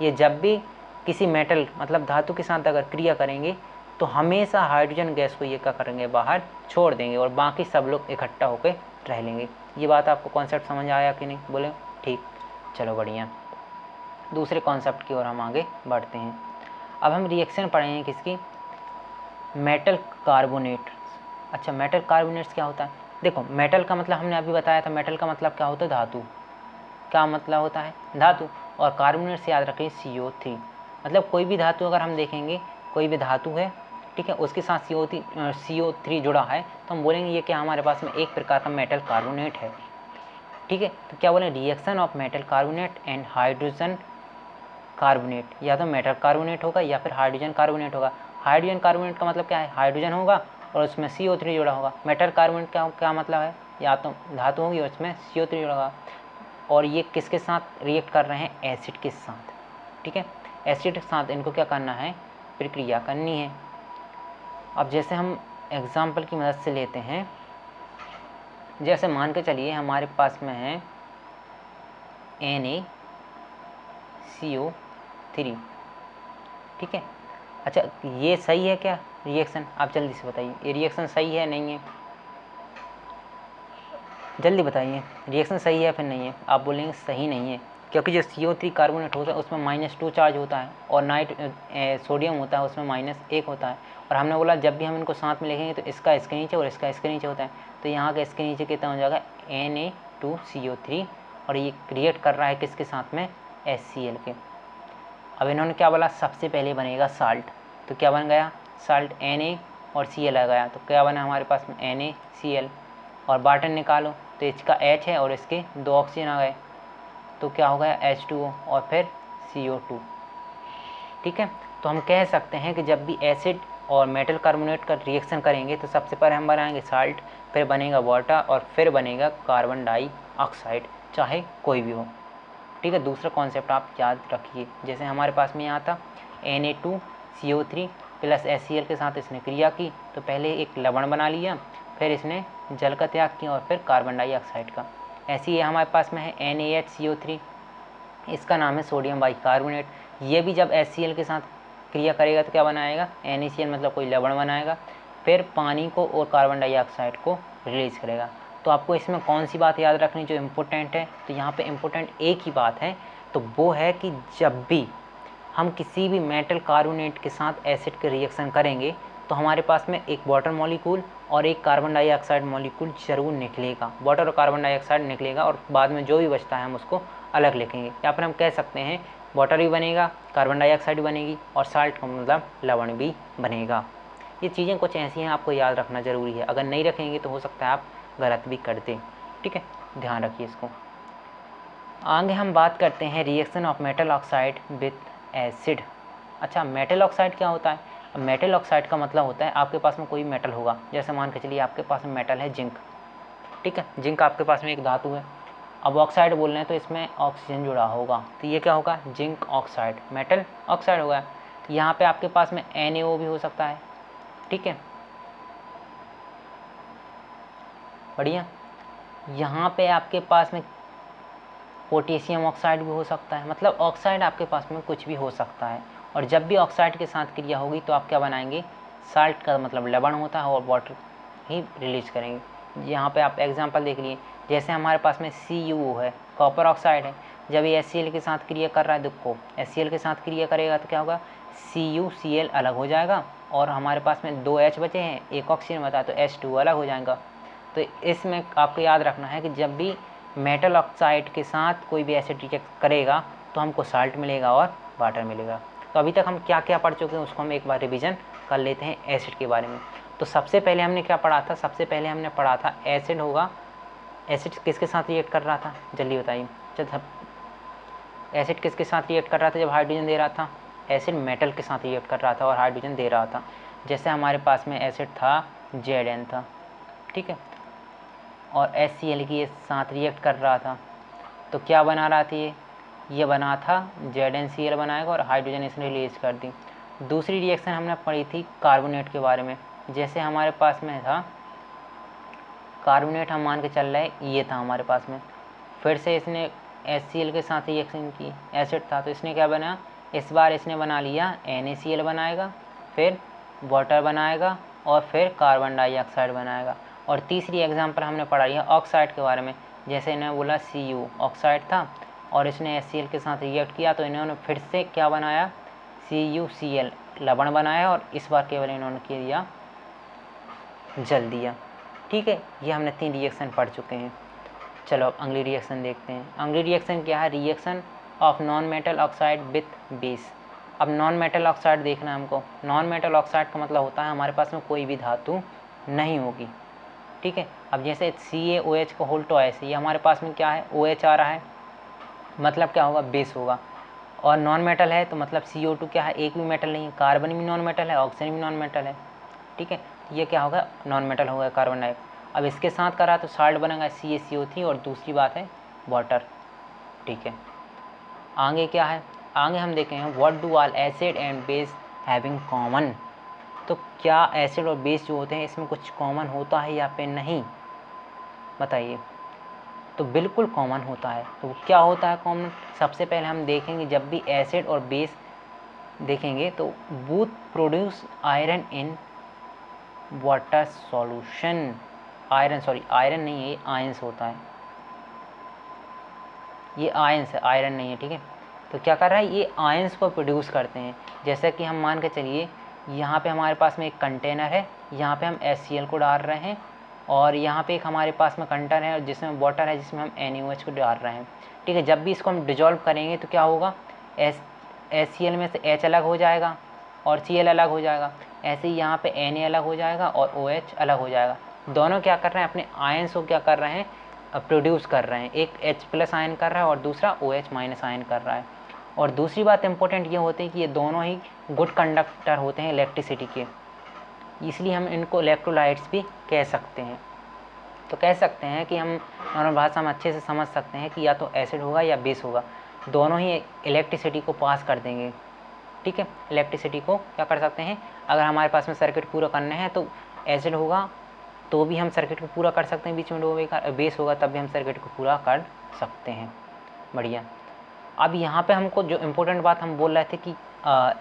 ये जब भी किसी मेटल मतलब धातु के साथ अगर क्रिया करेंगे तो हमेशा हाइड्रोजन गैस को ये क्या करेंगे, बाहर छोड़ देंगे और बाकी सब लोग इकट्ठा होकर रह लेंगे। ये बात आपको कॉन्सेप्ट समझ आया कि नहीं, बोले ठीक, चलो बढ़िया। दूसरे कॉन्सेप्ट की ओर हम आगे बढ़ते हैं। अब हम रिएक्शन पढ़ेंगे किसकी, मेटल कार्बोनेट। अच्छा, मेटल कार्बोनेट्स क्या होता है, देखो मेटल का मतलब हमने अभी बताया था, मेटल का मतलब क्या होता है, धातु, क्या मतलब होता है, धातु। और कार्बोनेट से याद रखें CO3, मतलब कोई भी धातु अगर हम देखेंगे, कोई भी धातु है, ठीक है, उसके साथ CO3 जुड़ा है तो हम बोलेंगे ये क्या, हमारे पास में एक प्रकार का मेटल कार्बोनेट है, ठीक है। तो क्या बोले, reaction of metal carbonate and hydrogen carbonate, या तो मेटल कार्बोनेट होगा या फिर हाइड्रोजन कार्बोनेट होगा। हाइड्रोजन कार्बोनेट का मतलब क्या है, हाइड्रोजन होगा और उसमें CO3 जुड़ा होगा। मेटल कार्बोनेट का क्या मतलब है, या तो धातु होगी और उसमें CO3 जुड़ा होगा, और ये किसके साथ रिएक्ट कर रहे हैं, एसिड के साथ, ठीक है। एसिड के साथ इनको क्या करना है, प्रक्रिया करनी है। अब जैसे हम एग्जाम्पल की मदद से लेते हैं, जैसे मान के चलिए हमारे पास में है NaCO3, ठीक है। अच्छा, ये सही है क्या रिएक्शन, आप जल्दी से बताइए, ये रिएक्शन सही है नहीं है, जल्दी बताइए, रिएक्शन सही है फिर नहीं है। आप बोलेंगे सही नहीं है, क्योंकि जो CO3 कार्बोनेट होता है उसमें -2 चार्ज होता है और सोडियम होता है उसमें -1 होता है। और हमने बोला जब भी हम इनको साथ में लिखेंगे तो इसका इसके नीचे और इसका इसके नीचे होता है, तो यहाँ का इसके नीचे कितना हो जाएगा, Na2CO3, और ये क्रिएट कर रहा है किसके साथ में, HCl के। अब इन्होंने क्या बोला, सबसे पहले बनेगा साल्ट, तो क्या बन गया, साल्ट Na और Cl आ गया, तो क्या बना हमारे पास में NaCl, और बाटन निकालो तो इसका H है और इसके 2 ऑक्सीजन आ गए, तो क्या हो गया H2O और फिर CO2, ठीक है। तो हम कह सकते हैं कि जब भी एसिड और मेटल कार्बोनेट का रिएक्शन करेंगे तो सबसे पहले हम बनाएंगे साल्ट, फिर बनेगा वाटर और फिर बनेगा कार्बन डाइऑक्साइड, चाहे कोई भी हो। ठीक है, दूसरा कॉन्सेप्ट आप याद रखिए। जैसे हमारे पास में यहाँ था Na2CO3 प्लस HCl के साथ इसने क्रिया की तो पहले एक लवण बना लिया, फिर इसने जल का त्याग किया और फिर कार्बन डाइऑक्साइड का। ऐसे ही हमारे पास में है NaHCO3, इसका नाम है सोडियम बाइकार्बोनेट। ये भी जब HCl के साथ क्रिया करेगा तो क्या बनाएगा, NaCl मतलब कोई लवण बनाएगा, फिर पानी को और कार्बन डाइऑक्साइड को रिलीज करेगा। तो आपको इसमें कौन सी बात याद रखनी जो इम्पोर्टेंट है, तो यहाँ पे इम्पोर्टेंट एक ही बात है, तो वो है कि जब भी हम किसी भी मेटल कार्बोनेट के साथ एसिड के रिएक्शन करेंगे तो हमारे पास में एक वाटर मॉलिक्यूल और एक कार्बन डाइऑक्साइड मॉलिक्यूल जरूर निकलेगा, वाटर और कार्बन डाइऑक्साइड निकलेगा, और बाद में जो भी बचता है हम उसको अलग लिखेंगे। या फिर हम कह सकते हैं वाटर भी बनेगा, कार्बन डाइऑक्साइड बनेगी और साल्ट का मतलब लवण भी बनेगा। ये चीज़ें कुछ ऐसी हैं, आपको याद रखना ज़रूरी है, अगर नहीं रखेंगे तो हो सकता है आप गलत भी कर दें। ठीक है, ध्यान रखिए इसको। आगे हम बात करते हैं reaction of metal oxide with acid. अच्छा, मेटल ऑक्साइड क्या होता है? अब मेटल ऑक्साइड का मतलब होता है आपके पास में कोई मेटल होगा, जैसे मान के चलिए आपके पास में मेटल है जिंक। ठीक है, जिंक आपके पास में एक धातु है। अब ऑक्साइड बोल रहे हैं तो इसमें ऑक्सीजन जुड़ा होगा, तो ये क्या होगा, जिंक ऑक्साइड, मेटल ऑक्साइड होगा। तो यहाँ पे आपके पास में NaO भी हो सकता है। ठीक है, बढ़िया। यहाँ पे आपके पास में पोटेशियम ऑक्साइड भी हो सकता है, मतलब ऑक्साइड आपके पास में कुछ भी हो सकता है। और जब भी ऑक्साइड के साथ क्रिया होगी तो आप क्या बनाएंगे, साल्ट का मतलब लवण होता है और वाटर ही रिलीज करेंगे। यहाँ पे आप एग्जांपल देख लिए, जैसे हमारे पास में CuO है, कॉपर ऑक्साइड है, जब ये HCl के साथ क्रिया कर रहा है, देखो HCl के साथ क्रिया करेगा तो क्या होगा, CuCl अलग हो जाएगा और हमारे पास में 2 H बचे हैं, एक ऑक्सीजन बचा, तो H2 अलग हो जाएगा। तो इसमें आपको याद रखना है कि जब भी मेटल ऑक्साइड के साथ कोई भी एसिड रिएक्ट करेगा तो हमको साल्ट मिलेगा और वाटर मिलेगा। तो अभी तक हम क्या क्या पढ़ चुके हैं उसको हम एक बार रिवीजन कर लेते हैं एसिड के बारे में। तो सबसे पहले हमने क्या पढ़ा था, सबसे पहले हमने पढ़ा था एसिड होगा, एसिड किसके साथ रिएक्ट कर रहा था, जल्दी बताइए। जब एसिड किसके साथ रिएक्ट कर रहा था, जब हाइड्रोजन दे रहा था, एसिड मेटल के साथ रिएक्ट कर रहा था और हाइड्रोजन दे रहा था। जैसे हमारे पास में एसिड था Zn था, ठीक है, और HCl के साथ रिएक्ट कर रहा था, तो क्या बना रहा था, ये बना था ZnCl बनाएगा और हाइड्रोजन इसने रिलीज कर दी। दूसरी रिएक्शन हमने पढ़ी थी कार्बोनेट के बारे में। जैसे हमारे पास में था कार्बोनेट, हम मान के चल रहे ये था हमारे पास में, फिर से इसने HCl के साथ रिएक्शन की, एसिड था तो इसने क्या बना, इस बार इसने बना लिया NaCl बनाएगा, फिर वाटर बनाएगा और फिर कार्बन डाइऑक्साइड बनाएगा। और तीसरी एग्जांपल हमने पढ़ाई है ऑक्साइड के बारे में। जैसे इन्होंने बोला Cu ऑक्साइड था और इसने HCl के साथ रिएक्ट किया तो इन्होंने फिर से क्या बनाया, CuCl लवण बनाया और इस बार केवल इन्होंने क्या दिया, जल दिया। ठीक है, ये हमने 3 रिएक्शन पढ़ चुके हैं। चलो अब अगली रिएक्शन देखते हैं। अगली रिएक्शन क्या है, reaction of non metal oxide with base. अब नॉन मेटल ऑक्साइड देखना है हमको। नॉन मेटल ऑक्साइड का मतलब होता है हमारे पास में कोई भी धातु नहीं होगी। ठीक है, अब जैसे CaOH का होल टू ऐसे, ये हमारे पास में क्या है, OH आ रहा है, मतलब क्या होगा, बेस होगा। और नॉन मेटल है तो मतलब CO2 क्या है, एक भी मेटल नहीं है, कार्बन भी नॉन मेटल है, ऑक्सीजन भी नॉन मेटल है। ठीक है, ये क्या होगा, नॉन मेटल होगा कार्बन डाइऑक्साइड। अब इसके साथ करा तो साल्ट बनेगा CaCO3 और दूसरी बात है वाटर। ठीक है, आगे क्या है, आगे हम देखेंगे what do all acid and base having common. तो क्या एसिड और बेस जो होते हैं इसमें कुछ कॉमन होता है या फिर नहीं, बताइए। तो बिल्कुल कॉमन होता है। तो क्या होता है कॉमन, सबसे पहले हम देखेंगे जब भी एसिड और बेस देखेंगे तो both produce iron in water solution. Iron, sorry iron नहीं है, ये आयंस होता है, ये आयंस है, आयरन नहीं है। ठीक है, तो क्या कर रहा है, ये आयंस को प्रोड्यूस करते हैं। जैसे कि हम मान के चलिए यहाँ पे हमारे पास में एक कंटेनर है, यहाँ पे हम HCl को डाल रहे हैं और यहाँ पे एक हमारे पास में कंटेनर है जिसमें वाटर है, जिसमें हम NaOH को डाल रहे हैं। ठीक है, जब भी इसको हम डिजॉल्व करेंगे तो क्या होगा, HCl में से H अलग हो जाएगा और Cl अलग हो जाएगा। ऐसे ही यहाँ पे Na अलग हो जाएगा और OH अलग हो जाएगा। दोनों क्या कर रहे हैं, अपने आयंस को क्या कर रहे हैं, प्रोड्यूस कर रहे हैं। एक H+ आयन कर रहा है और दूसरा OH- आयन कर रहा है। और दूसरी बात इंपॉर्टेंट ये होती है कि ये दोनों ही गुड कंडक्टर होते हैं इलेक्ट्रिसिटी के। इसलिए हम इनको इलेक्ट्रोलाइट्स भी कह सकते हैं। तो कह सकते हैं कि हम नॉर्मल भाषा में अच्छे से समझ सकते हैं कि या तो एसिड होगा या बेस होगा, दोनों ही इलेक्ट्रिसिटी को पास कर देंगे। ठीक है, इलेक्ट्रिसिटी को क्या कर सकते हैं, अगर हमारे पास में सर्किट पूरा करना है तो एसिड होगा तो भी हम सर्किट को पूरा कर सकते हैं, बीच में डूबेगा, बेस होगा तब भी हम सर्किट को पूरा कर सकते हैं। बढ़िया। अब यहाँ पे हमको जो इम्पोर्टेंट बात हम बोल रहे थे कि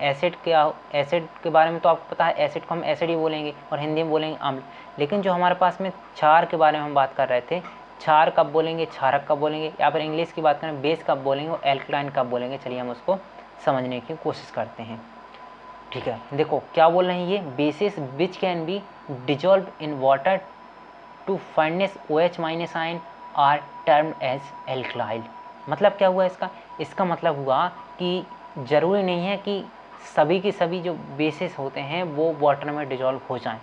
एसिड के बारे में तो आपको पता है, एसिड को हम एसिड ही बोलेंगे और हिंदी में बोलेंगे अम्ल। लेकिन जो हमारे पास में क्षार के बारे में हम बात कर रहे थे, क्षार कब बोलेंगे, क्षारक कब बोलेंगे, या फिर इंग्लिश की बात करें बेस कब बोलेंगे और एल्कलाइन कब बोलेंगे, चलिए हम उसको समझने की कोशिश करते हैं। ठीक है, देखो क्या बोल रहे हैं ये, bases which can be dissolve in water to furnish OH minus ion are term as alkali. मतलब क्या हुआ इसका, इसका मतलब हुआ कि ज़रूरी नहीं है कि सभी के सभी जो बेसिस होते हैं वो वाटर में डिजॉल्व हो जाएं।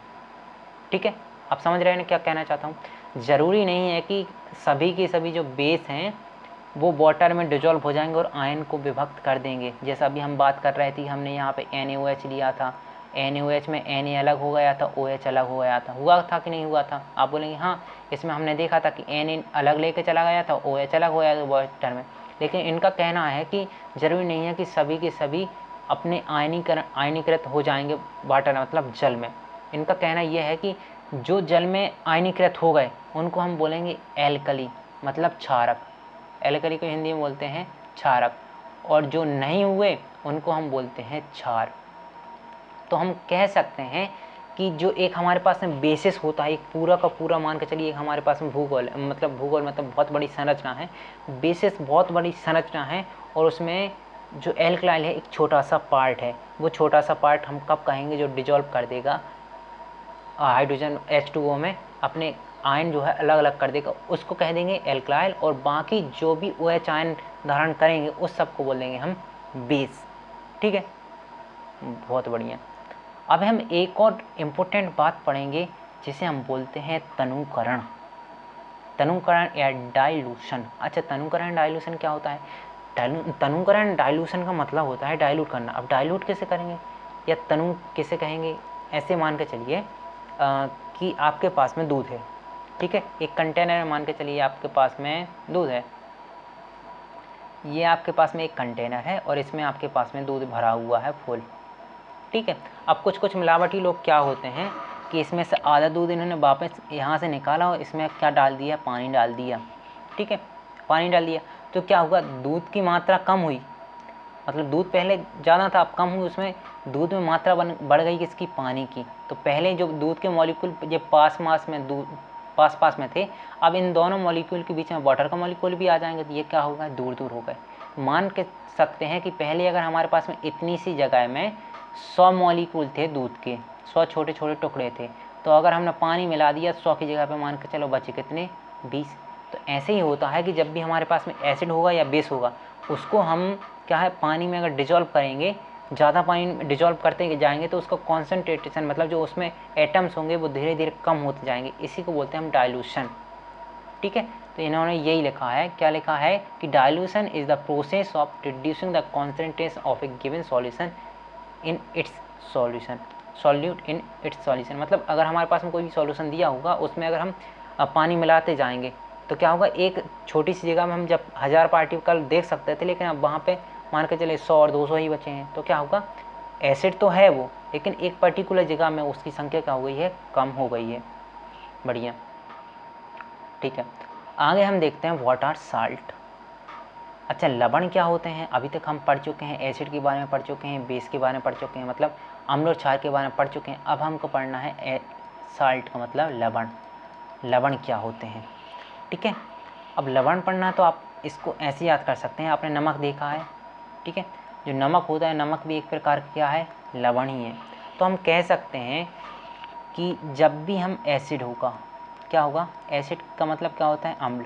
ठीक है, आप समझ रहे हैं क्या कहना चाहता हूँ, ज़रूरी नहीं है कि सभी के सभी जो बेस हैं वो वाटर में डिजॉल्व हो जाएंगे और आयन को विभक्त कर देंगे। जैसा अभी हम बात कर रहे थे, हमने यहाँ पे NaOH लिया था, NaOH में Na अलग हो गया था, OH अलग हो गया था, हुआ था कि नहीं हुआ था, आप बोलेंगे हाँ, इसमें हमने देखा था कि Na अलग लेके चला गया था, OH अलग हो गया था वाटर में। लेकिन इनका कहना है कि ज़रूरी नहीं है कि सभी के सभी अपने आयनीकृत हो जाएंगे वाटर मतलब जल में। इनका कहना यह है कि जो जल में आयनीकृत हो गए उनको हम बोलेंगे एल्कली मतलब क्षारक, एल्कली को हिंदी में बोलते हैं क्षारक, और जो नहीं हुए उनको हम बोलते हैं क्षार। तो हम कह सकते हैं कि जो एक हमारे पास में बेसिस होता है, एक पूरा का पूरा मान के चलिए, एक हमारे पास में भूगोल मतलब बहुत बड़ी संरचना है, बेसिस बहुत बड़ी संरचना है, और उसमें जो एल्कलाइल है एक छोटा सा पार्ट है। वो छोटा सा पार्ट हम कब कहेंगे, जो डिजॉल्व कर देगा हाइड्रोजन H2O में, अपने आयन जो है अलग अलग कर देगा, उसको कह देंगे एल्कलाइल, और बाकी जो भी OH आयन धारण करेंगे उस सब को बोल देंगे हम बेस। ठीक है, बहुत बढ़िया। अब हम एक और इम्पोर्टेंट बात पढ़ेंगे जिसे हम बोलते हैं तनुकरण। तनुकरण या डाइल्यूशन। अच्छा, तनुकरण डाइल्यूशन क्या होता है, तनुकरण डाइल्यूशन का मतलब होता है डाइल्यूट करना। अब डाइल्यूट कैसे करेंगे या तनु कैसे कहेंगे, ऐसे मान के चलिए कि आपके पास में दूध है। ठीक है, एक कंटेनर में मान के चलिए आपके पास में दूध है, ये आपके पास में एक कंटेनर है और इसमें आपके पास में दूध भरा हुआ है फुल। ठीक है, अब कुछ मिलावटी लोग क्या होते हैं कि इसमें से आधा दूध इन्होंने वापस यहाँ से निकाला और इसमें क्या डाल दिया, पानी डाल दिया। ठीक है, पानी डाल दिया तो क्या हुआ, दूध की मात्रा कम हुई, मतलब दूध पहले ज़्यादा था अब कम हुई, उसमें दूध में मात्रा बढ़ गई किसकी, पानी की। तो पहले जो दूध के मॉलिक्यूल ये पास में थे, अब इन दोनों मॉलिक्यूल के बीच में वाटर का मॉलिक्यूल भी आ जाएंगे, तो ये क्या होगा, दूर दूर हो गए। मान के सकते हैं कि पहले अगर हमारे पास में इतनी सी जगह में 100 मॉलिक्यूल थे दूध के, 100 छोटे छोटे टुकड़े थे, तो अगर हमने पानी मिला दिया 100 की जगह पे मान के चलो बचे कितने, 20। तो ऐसे ही होता है कि जब भी हमारे पास में एसिड होगा या बेस होगा, उसको हम क्या है, पानी में अगर डिजॉल्व करेंगे, ज़्यादा पानी डिजॉल्व करते जाएंगे तो उसका कॉन्सेंट्रेशन मतलब जो उसमें एटम्स होंगे वो धीरे धीरे कम होते जाएंगे, इसी को बोलते हैं हम डाइल्यूशन। ठीक है, तो इन्होंने यही लिखा है, क्या लिखा है कि dilution is the process of reducing the concentration of A given solution in its solution, solute in its solution. मतलब अगर हमारे पास में कोई भी सॉल्यूशन दिया होगा, उसमें अगर हम पानी मिलाते जाएंगे तो क्या होगा, एक छोटी सी जगह में हम जब 1000 पार्टिकल देख सकते थे, लेकिन अब वहाँ पे मान के चले 100 और 200 ही बचे हैं, तो क्या होगा, एसिड तो है वो, लेकिन एक पर्टिकुलर जगह में उसकी संख्या क्या हो गई है, कम हो गई है। बढ़िया। ठीक है, आगे हम देखते हैं व्हाट आर साल्ट। अच्छा, लवण क्या होते हैं, अभी तक हम पढ़ चुके हैं, एसिड के बारे में पढ़ चुके हैं, बेस के बारे में पढ़ चुके हैं, मतलब अम्ल और क्षार के बारे में पढ़ चुके हैं। अब हमको पढ़ना है साल्ट का मतलब लवण, लवण क्या होते हैं। ठीक है, अब लवण पढ़ना तो आप इसको ऐसे याद कर सकते हैं, आपने नमक देखा है। ठीक है, जो नमक होता है, नमक भी एक प्रकार का क्या है, लवण ही है। तो हम कह सकते हैं कि जब भी हम एसिड होगा, क्या होगा, एसिड का मतलब क्या होता है, अम्ल।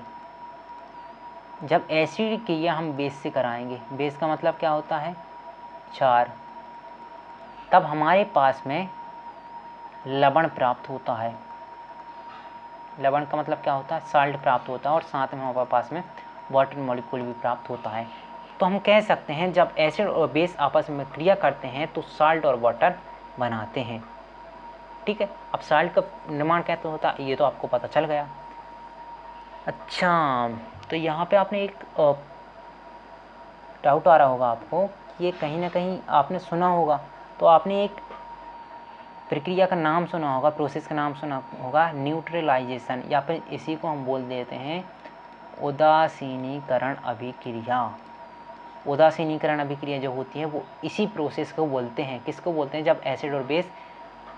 जब एसिड क्रिया हम बेस से कराएंगे, बेस का मतलब क्या होता है, क्षार, तब हमारे पास में लवण प्राप्त होता है। लवण का मतलब क्या होता है, साल्ट प्राप्त होता है, और साथ में हमारे पास में वाटर मॉलिक्यूल भी प्राप्त होता है। तो हम कह सकते हैं जब एसिड और बेस आपस में क्रिया करते हैं तो साल्ट और वाटर बनाते हैं। ठीक है, अब साल्ट का निर्माण कैसे होता है ये तो आपको पता चल गया। अच्छा, तो यहाँ पे आपने एक डाउट आ रहा होगा आपको कि ये कहीं ना कहीं आपने सुना होगा, तो आपने एक प्रक्रिया का नाम सुना होगा, प्रोसेस का नाम सुना होगा, न्यूट्रलाइजेशन, या फिर इसी को हम बोल देते हैं उदासीनीकरण अभिक्रिया। उदासीनीकरण अभिक्रिया जो होती है वो इसी प्रोसेस को बोलते हैं। किसको बोलते हैं? जब एसिड और बेस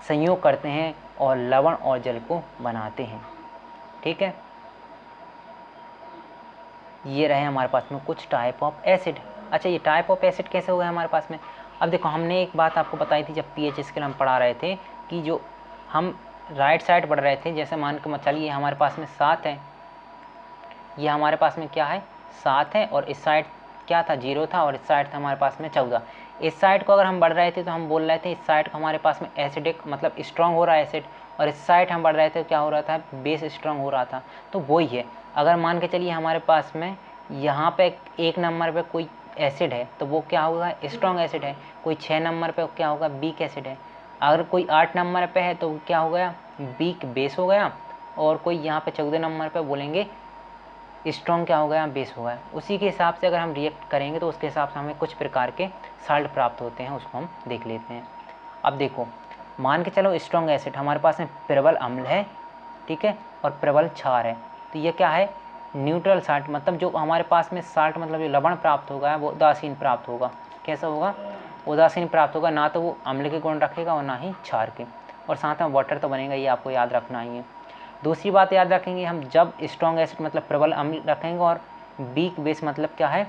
संयोग करते हैं और लवण और जल को बनाते हैं। ठीक है, ये रहे हमारे पास में कुछ टाइप ऑफ एसिड। अच्छा, ये टाइप ऑफ एसिड कैसे हो गए हमारे पास में? अब देखो, हमने एक बात आपको बताई थी जब पीएच स्केल हम पढ़ा रहे थे कि जो हम राइट साइड पढ़ रहे थे, जैसे मान के चलिए हमारे पास में 7 है, ये हमारे पास में क्या है 7 है, और इस साइड क्या था 0 था, और इस साइड था हमारे पास में 14। इस साइड को अगर हम बढ़ रहे थे तो हम बोल रहे थे इस साइड को हमारे पास में एसिडिक मतलब स्ट्रॉन्ग हो रहा है एसिड, और इस साइड हम बढ़ रहे थे तो क्या हो रहा था बेस स्ट्रॉन्ग हो रहा था। तो वही है, अगर मान के चलिए हमारे पास में यहाँ पे 1 नंबर पे कोई एसिड है तो वो क्या होगा स्ट्रॉन्ग एसिड है, कोई 6 नंबर पे क्या होगा वीक एसिड है, अगर कोई 8 नंबर पे है तो क्या हो गया वीक बेस हो गया, और कोई यहाँ पे 14 नंबर पे बोलेंगे स्ट्रॉन्ग क्या हो गया बेस हो गया। उसी के हिसाब से अगर हम रिएक्ट करेंगे तो उसके हिसाब से हमें कुछ प्रकार के साल्ट प्राप्त होते हैं, उसको हम देख लेते हैं। अब देखो, मान के चलो स्ट्रॉन्ग एसिड हमारे पास में प्रबल अम्ल है, ठीक है, और प्रबल क्षार है, तो ये क्या है न्यूट्रल साल्ट, मतलब जो हमारे पास में साल्ट मतलब जो लवण प्राप्त होगा वो उदासीन प्राप्त होगा। कैसा होगा? उदासीन प्राप्त होगा, ना तो वो अम्ल के गुण रखेगा और ना ही क्षार के, और साथ में वाटर तो बनेगा, ये आपको याद रखना ही है। दूसरी बात याद रखेंगे हम, जब स्ट्रॉन्ग एसिड मतलब प्रबल अम्ल रखेंगे और वीक बेस मतलब क्या है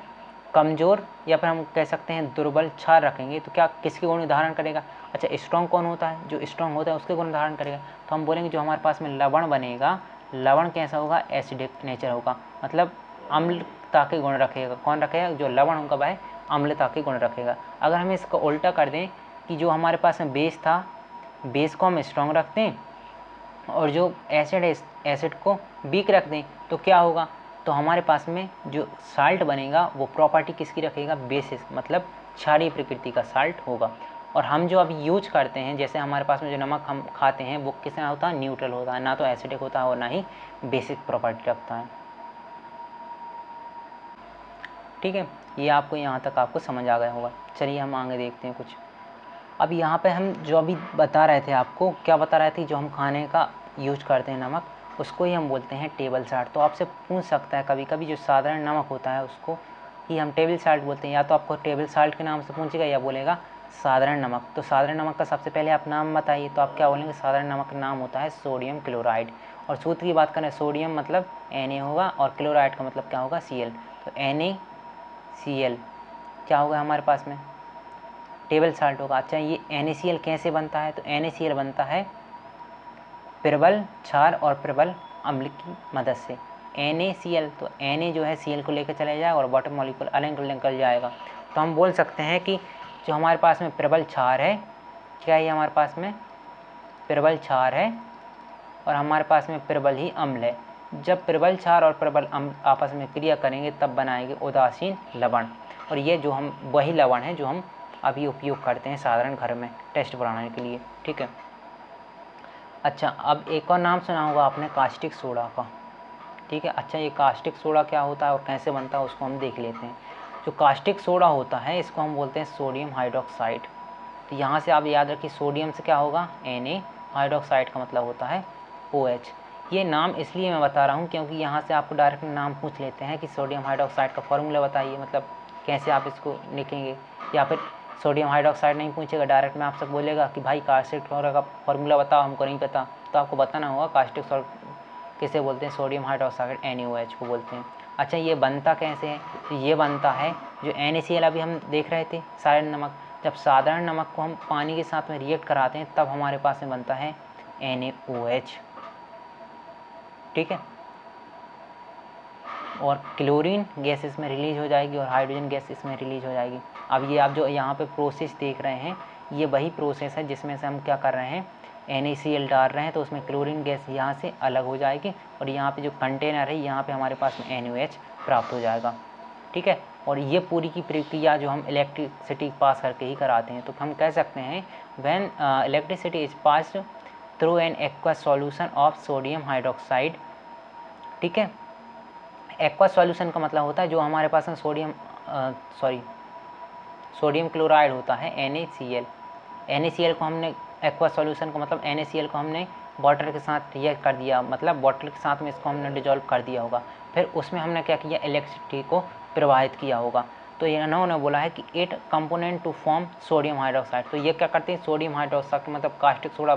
कमज़ोर, या फिर हम कह सकते हैं दुर्बल क्षार रखेंगे, तो क्या किसके गुण धारण करेगा? अच्छा, स्ट्रॉन्ग कौन होता है? जो स्ट्रॉन्ग होता है उसके गुण धारण करेगा। तो हम बोलेंगे जो हमारे पास में लवण बनेगा, लवण कैसा होगा एसिडिक नेचर होगा, मतलब अम्लता के गुण रखेगा। कौन रखेगा? जो लवण होगा वह अम्लता के गुण रखेगा। अगर हम इसका उल्टा कर दें कि जो हमारे पास में बेस था, बेस को हम स्ट्रॉन्ग रखते हैं और जो एसिड है एसिड को वीक रख दें, तो क्या होगा? तो हमारे पास में जो साल्ट बनेगा वो प्रॉपर्टी किसकी रखेगा? बेसिस, मतलब क्षारीय प्रकृति का साल्ट होगा। और हम जो अभी यूज करते हैं, जैसे हमारे पास में जो नमक हम खाते हैं वो किस होता है? न्यूट्रल होता है, ना तो एसिडिक होता है और ना ही बेसिक प्रॉपर्टी रखता है। ठीक है, ये आपको यहाँ तक आपको समझ आ गया होगा। चलिए हम आगे देखते हैं कुछ। अब यहाँ पे हम जो अभी बता रहे थे आपको, क्या बता रहे थे, जो हम खाने का यूज करते हैं नमक, उसको ही हम बोलते हैं टेबल साल्ट। तो आपसे पूछ सकता है कभी कभी जो साधारण नमक होता है उसको ही हम टेबल साल्ट बोलते हैं, या तो आपको टेबल साल्ट के नाम से पूछेगा या बोलेगा साधारण नमक। तो साधारण नमक का सबसे पहले आप नाम बताइए, तो आप क्या बोलेंगे? साधारण नमक का नाम होता है सोडियम क्लोराइड। और सूत्र की बात करें, सोडियम मतलब Na होगा और क्लोराइड का मतलब क्या होगा? Cl। तो NaCl क्या होगा हमारे पास में? टेबल साल्ट होगा। अच्छा, ये NaCl कैसे बनता है? तो NaCl बनता है प्रबल क्षार और प्रबल अम्ल की मदद से। NaCl, तो Na जो है Cl को लेकर चला जाएगा और वाटर मॉलिक्यूल अलग निकल जाएगा। तो हम बोल सकते हैं कि जो हमारे पास में प्रबल क्षार है, क्या है हमारे पास में प्रबल क्षार है, और हमारे पास में प्रबल ही अम्ल है। जब प्रबल क्षार और प्रबल अम्ल आपस में क्रिया करेंगे तब बनाएंगे उदासीन लवण, और ये जो हम वही लवण है जो हम अभी उपयोग करते हैं साधारण घर में टेस्ट बनाने के लिए। ठीक है। अच्छा, अब एक और नाम सुना होगा आपने कास्टिक सोडा का। ठीक है। अच्छा, ये कास्टिक सोडा क्या होता है और कैसे बनता है उसको हम देख लेते हैं। जो कास्टिक सोडा होता है इसको हम बोलते हैं सोडियम हाइड्रोक्साइड। तो यहाँ से आप याद रखिए सोडियम से क्या होगा Na, हाइड्रोक्साइड का मतलब होता है OH। ये नाम इसलिए मैं बता रहा हूँ क्योंकि यहाँ से आपको डायरेक्ट नाम पूछ लेते हैं कि सोडियम हाइड्रोक्साइड का फॉर्मूला बताइए, मतलब कैसे आप इसको लिखेंगे, या फिर सोडियम हाइड्रोक्साइड नहीं पूछेगा, डायरेक्ट में आपसे बोलेगा कि भाई कास्टिक सोडा का फॉर्मूला बताओ, हमको नहीं पता, तो आपको बताना होगा कास्टिक सोडा किसे बोलते हैं? सोडियम हाइड्रोक्साइड NaOH को बोलते हैं। अच्छा, ये बनता कैसे है? तो ये बनता है जो NaCl अभी हम देख रहे थे साधारण नमक, जब साधारण नमक को हम पानी के साथ में रिएक्ट कराते हैं तब हमारे पास में बनता है NaOH। ठीक है। और क्लोरीन गैस इसमें रिलीज हो जाएगी और हाइड्रोजन गैस इसमें रिलीज हो जाएगी। अब ये आप जो यहाँ पे प्रोसेस देख रहे हैं ये वही प्रोसेस है जिसमें से हम क्या कर रहे हैं NaCl डाल रहे हैं, तो उसमें क्लोरीन गैस यहाँ से अलग हो जाएगी और यहाँ पे जो कंटेनर है यहाँ पे हमारे पास में NaOH प्राप्त हो जाएगा। ठीक है। और ये पूरी की प्रक्रिया जो हम इलेक्ट्रिसिटी पास करके ही कराते हैं, तो हम कह सकते हैं when electricity is passed through an aqua solution of sodium hydroxide. ठीक है, एक्वा सॉल्यूशन का मतलब होता है जो हमारे पास में सोडियम क्लोराइड होता है NaCl। NaCl को हमने एक्वा सॉल्यूशन का मतलब NaCl को हमने वाटर के साथ रिएक्ट कर दिया, मतलब वाटर के साथ में इसको हमने डिजोल्व कर दिया होगा, फिर उसमें हमने क्या किया, इलेक्ट्रिसिटी को प्रवाहित किया होगा। तो ये इन्होंने बोला है कि 8 component to form sodium hydroxide. तो ये क्या करते हैं, सोडियम हाइड्रोक्साइड मतलब कास्टिक सोडा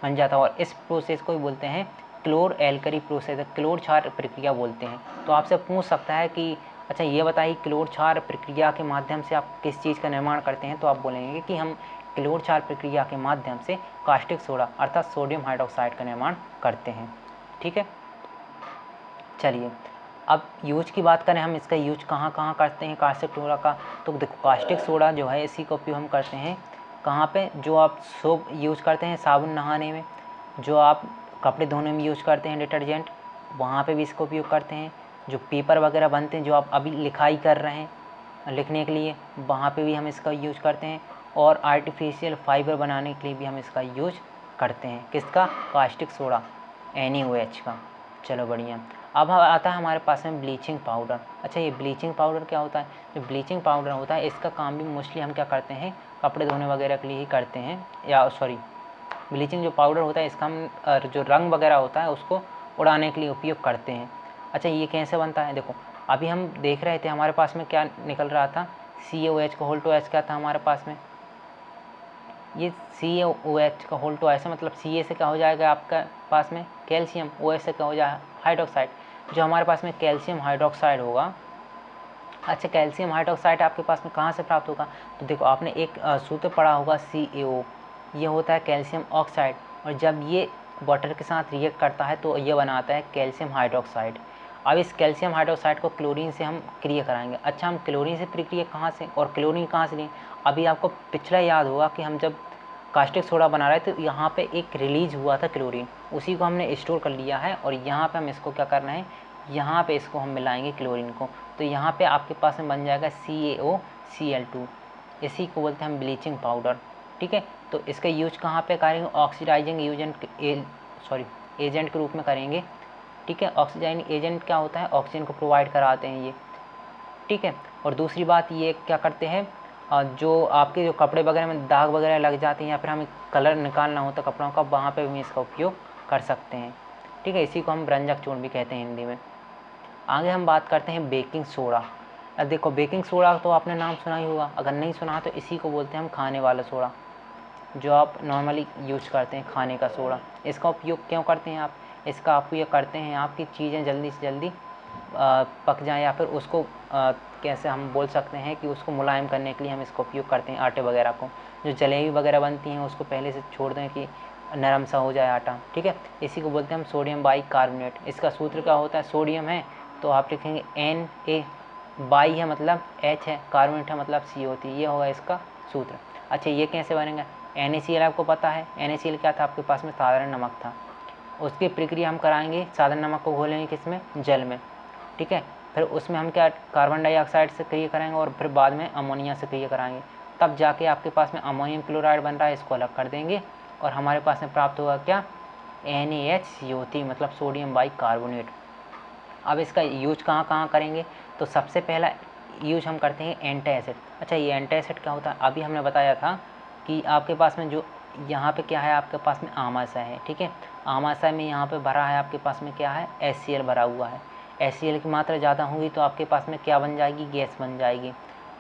बन जाता है, और इस प्रोसेस को ही बोलते हैं क्लोर एल्कली प्रोसेस, क्लोर क्षार प्रक्रिया बोलते हैं। तो आपसे पूछ सकता है कि अच्छा ये बताइए क्लोर क्षार प्रक्रिया के माध्यम से आप किस चीज़ का निर्माण करते हैं, तो आप बोलेंगे कि हम क्लोर क्षार प्रक्रिया के माध्यम से कास्टिक सोडा अर्थात सोडियम हाइड्रोक्साइड का निर्माण करते हैं। ठीक है, चलिए अब यूज की बात करें, हम इसका यूज कहाँ कहाँ करते हैं कास्टिक सोडा का। तो देखो कास्टिक सोडा जो है इसी का उपयोग हम करते हैं कहाँ पे, जो आप सोप यूज करते हैं साबुन नहाने में, जो आप कपड़े धोने में यूज करते हैं डिटर्जेंट, वहाँ पे भी इसका उपयोग करते हैं। जो पेपर वगैरह बनते हैं, जो आप अभी लिखाई कर रहे हैं लिखने के लिए, वहाँ पे भी हम इसका यूज करते हैं। और आर्टिफिशियल फाइबर बनाने के लिए भी हम इसका यूज करते हैं। किसका, कास्टिक सोडा NaOH का। चलो बढ़िया। अब आता है हमारे पास में ब्लीचिंग पाउडर। अच्छा ये ब्लीचिंग पाउडर क्या होता है, जो ब्लीचिंग पाउडर होता है इसका काम भी मोस्टली हम क्या करते हैं, कपड़े धोने वगैरह के लिए ही करते हैं, या सॉरी ब्लीचिंग जो पाउडर होता है इसका हम जो रंग वगैरह होता है उसको उड़ाने के लिए उपयोग करते हैं। अच्छा ये कैसे बनता है, देखो अभी हम देख रहे थे हमारे पास में क्या निकल रहा था, CaOH का होल टू एच क्या था हमारे पास में, ये CaOH का होल टू एच मतलब Ca से क्या हो जाएगा आपका पास में कैल्शियम, OH से क्या हो जाएगा हाइड्रोक्साइड। जो हमारे पास में कैल्शियम हाइड्रोक्साइड होगा, अच्छा कैल्शियम हाइड्रोक्साइड आपके पास में कहाँ से प्राप्त होगा, तो देखो आपने एक सूत्र पढ़ा होगा CaO, ये होता है कैल्शियम ऑक्साइड, और जब ये वाटर के साथ रिएक्ट करता है तो ये बनाता है कैल्शियम हाइड्रोक्साइड। अब इस कैल्शियम हाइड्रोक्साइड को क्लोरीन से हम क्रिया कराएंगे। अच्छा हम क्लोरीन से प्रक्रिया कहाँ से और क्लोरीन कहाँ से लें, अभी आपको पिछला याद होगा कि हम जब कास्टिक सोडा बना रहे थे तो यहाँ पे एक रिलीज हुआ था क्लोरीन, उसी को हमने स्टोर कर लिया है, और यहाँ पे हम इसको क्या करना है, यहाँ पे इसको हम मिलाएंगे क्लोरीन को, तो यहाँ पे आपके पास में बन जाएगा CaOCl2, इसी को बोलते हैं हम ब्लीचिंग पाउडर। ठीक है, तो इसका यूज कहाँ पे करेंगे, ऑक्सीडाइजिंग एजेंट के रूप में करेंगे। ठीक है, ऑक्सीडाइजिंग एजेंट क्या होता है, ऑक्सीजन को प्रोवाइड कराते हैं ये। ठीक है, और दूसरी बात ये क्या करते हैं, जो आपके जो कपड़े वगैरह में दाग वगैरह लग जाते हैं या फिर हमें कलर निकालना होता है कपड़ों का, वहाँ पे भी इसका उपयोग कर सकते हैं। ठीक है, इसी को हम रंजक चूर्ण भी कहते हैं हिंदी में। आगे हम बात करते हैं बेकिंग सोडा। अब देखो बेकिंग सोडा तो आपने नाम सुना ही होगा, अगर नहीं सुना तो इसी को बोलते हैं हम खाने वाला सोडा, जो आप नॉर्मली यूज करते हैं खाने का सोडा। इसका उपयोग क्यों करते हैं आप, इसका उपयोग करते हैं आपकी चीज़ें जल्दी से जल्दी पक जाएं, या फिर उसको कैसे हम बोल सकते हैं कि उसको मुलायम करने के लिए हम इसका उपयोग करते हैं आटे वगैरह को। जो जलेबी वगैरह बनती हैं उसको पहले से छोड़ दें कि नरम सा हो जाए आटा। ठीक है, इसी को बोलते हैं हम सोडियम बाइकार्बोनेट। इसका सूत्र क्या होता है, सोडियम है तो आप लिखेंगे Na, बाई है मतलब H है, कार्बोनेट है मतलब C होती है, ये होगा इसका सूत्र। अच्छा ये कैसे बनेगा, NaCl आपको पता है, NaCl क्या था आपके पास में, साधारण नमक था, उसकी प्रक्रिया हम कराएंगे, साधारण नमक को घोलेंगे किसमें, जल में। ठीक है, फिर उसमें हम क्या कार्बन डाइऑक्साइड से क्रिया करेंगे और फिर बाद में अमोनिया से क्रिया कराएंगे, तब जाके आपके पास में अमोनियम क्लोराइड बन रहा है, इसको अलग कर देंगे और हमारे पास में प्राप्त होगा क्या, NaHCO3 मतलब सोडियम बाइकार्बोनेट। अब इसका यूज कहाँ कहाँ करेंगे, तो सबसे पहला यूज हम करते हैं एंटासिड। अच्छा ये एंटासिड क्या होता है, अभी हमने बताया था कि आपके पास में जो यहाँ पे क्या है, आपके पास में आमाशय है। ठीक है, आमाशय में यहाँ पे भरा है, आपके पास में क्या है, HCl भरा हुआ है। HCl की मात्रा ज़्यादा होगी तो आपके पास में क्या बन जाएगी, गैस बन जाएगी।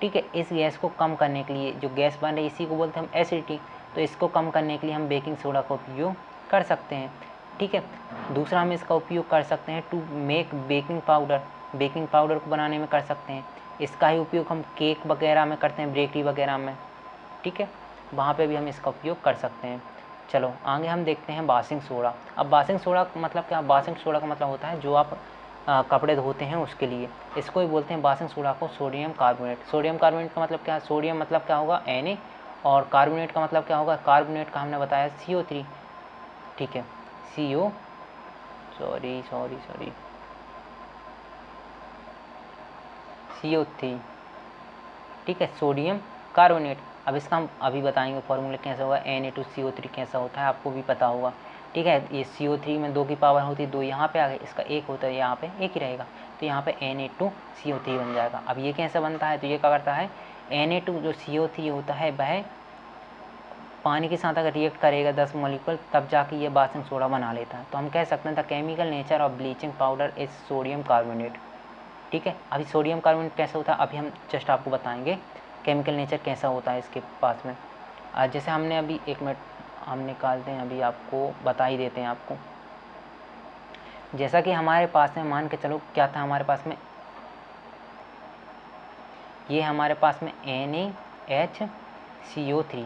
ठीक है, इस गैस को कम करने के लिए, जो गैस बन रही है इसी को बोलते हैं हम एसिडिटी, तो इसको कम करने के लिए हम बेकिंग सोडा का उपयोग कर सकते हैं। ठीक है, दूसरा हम इसका उपयोग कर सकते हैं to make baking powder, baking powder को बनाने में कर सकते हैं। इसका ही उपयोग हम केक वगैरह में करते हैं, बेकरी वगैरह में। ठीक है, वहाँ पे भी हम इसका उपयोग कर सकते हैं। चलो आगे हम देखते हैं बासिंग सोडा। अब बासिंग सोडा का मतलब क्या, बासिंग सोडा का मतलब होता है जो आप कपड़े धोते हैं उसके लिए, इसको ही बोलते हैं बासिंग सोडा को सोडियम कार्बोनेट। सोडियम कार्बोनेट का मतलब क्या है, सोडियम मतलब क्या होगा Na, और कार्बोनेट का मतलब क्या होगा, कार्बोनेट का हमने बताया CO3। ठीक है, CO सॉरी CO3। ठीक है, सोडियम कार्बोनेट, अब इसका हम अभी बताएंगे फॉर्मूला कैसा होगा। Na2CO3 कैसा होता है आपको भी पता होगा, ठीक है। ये CO3 में 2 की पावर होती है, 2 यहाँ पे आ गई, इसका 1 होता है, यहाँ पे 1 ही रहेगा, तो यहाँ पे Na2CO3 बन जाएगा। अब ये कैसे बनता है, तो ये क्या करता है, Na2 जो CO3 होता है वह पानी के साथ अगर रिएक्ट करेगा 10 मॉलिक्यूल, तब जाके ये बासिंग सोडा बना लेता है। तो हम कह सकते हैं the chemical nature of bleaching powder is sodium carbonate, ठीक है। अभी सोडियम कार्बोनेट कैसा होता है अभी हम जस्ट आपको बताएंगे केमिकल नेचर कैसा होता है इसके पास में। जैसे हमने अभी 1 मिनट हम निकालते हैं, अभी आपको बता ही देते हैं आपको। जैसा कि हमारे पास में मान के चलो क्या था हमारे पास में, ये हमारे पास में NaHCO3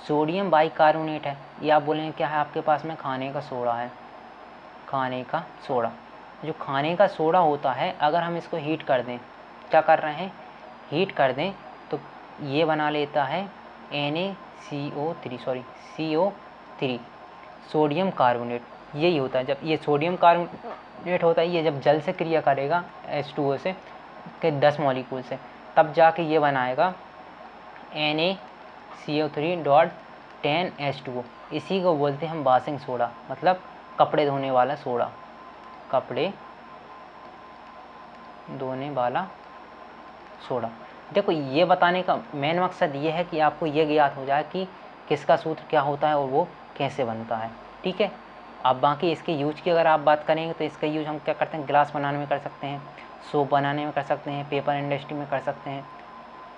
सोडियम बाइकार्बोनेट है। ये आप बोलेंगे क्या है आपके पास में, खाने का सोडा है, खाने का सोडा। जो खाने का सोडा होता है अगर हम इसको हीट कर दें, क्या कर रहे हैं, हीट कर दें, तो ये बना लेता है CO3 सोडियम कार्बोनेट। यही होता है, जब ये सोडियम कार्बोनेट होता है, ये जब जल से क्रिया करेगा H2O से के 10 मॉलिक्यूल से, तब जाके ये बनाएगा NaCO3.10H2O। इसी को बोलते हैं हम बासिंग सोडा, मतलब कपड़े धोने वाला सोडा, कपड़े धोने वाला सोडा। देखो ये बताने का मेन मकसद ये है कि आपको ये ज्ञात हो जाए कि किसका सूत्र क्या होता है और वो कैसे बनता है, ठीक है। अब बाकी इसके यूज की अगर आप बात करेंगे तो इसका यूज हम क्या करते हैं, ग्लास बनाने में कर सकते हैं, सोप बनाने में कर सकते हैं, पेपर इंडस्ट्री में कर सकते हैं,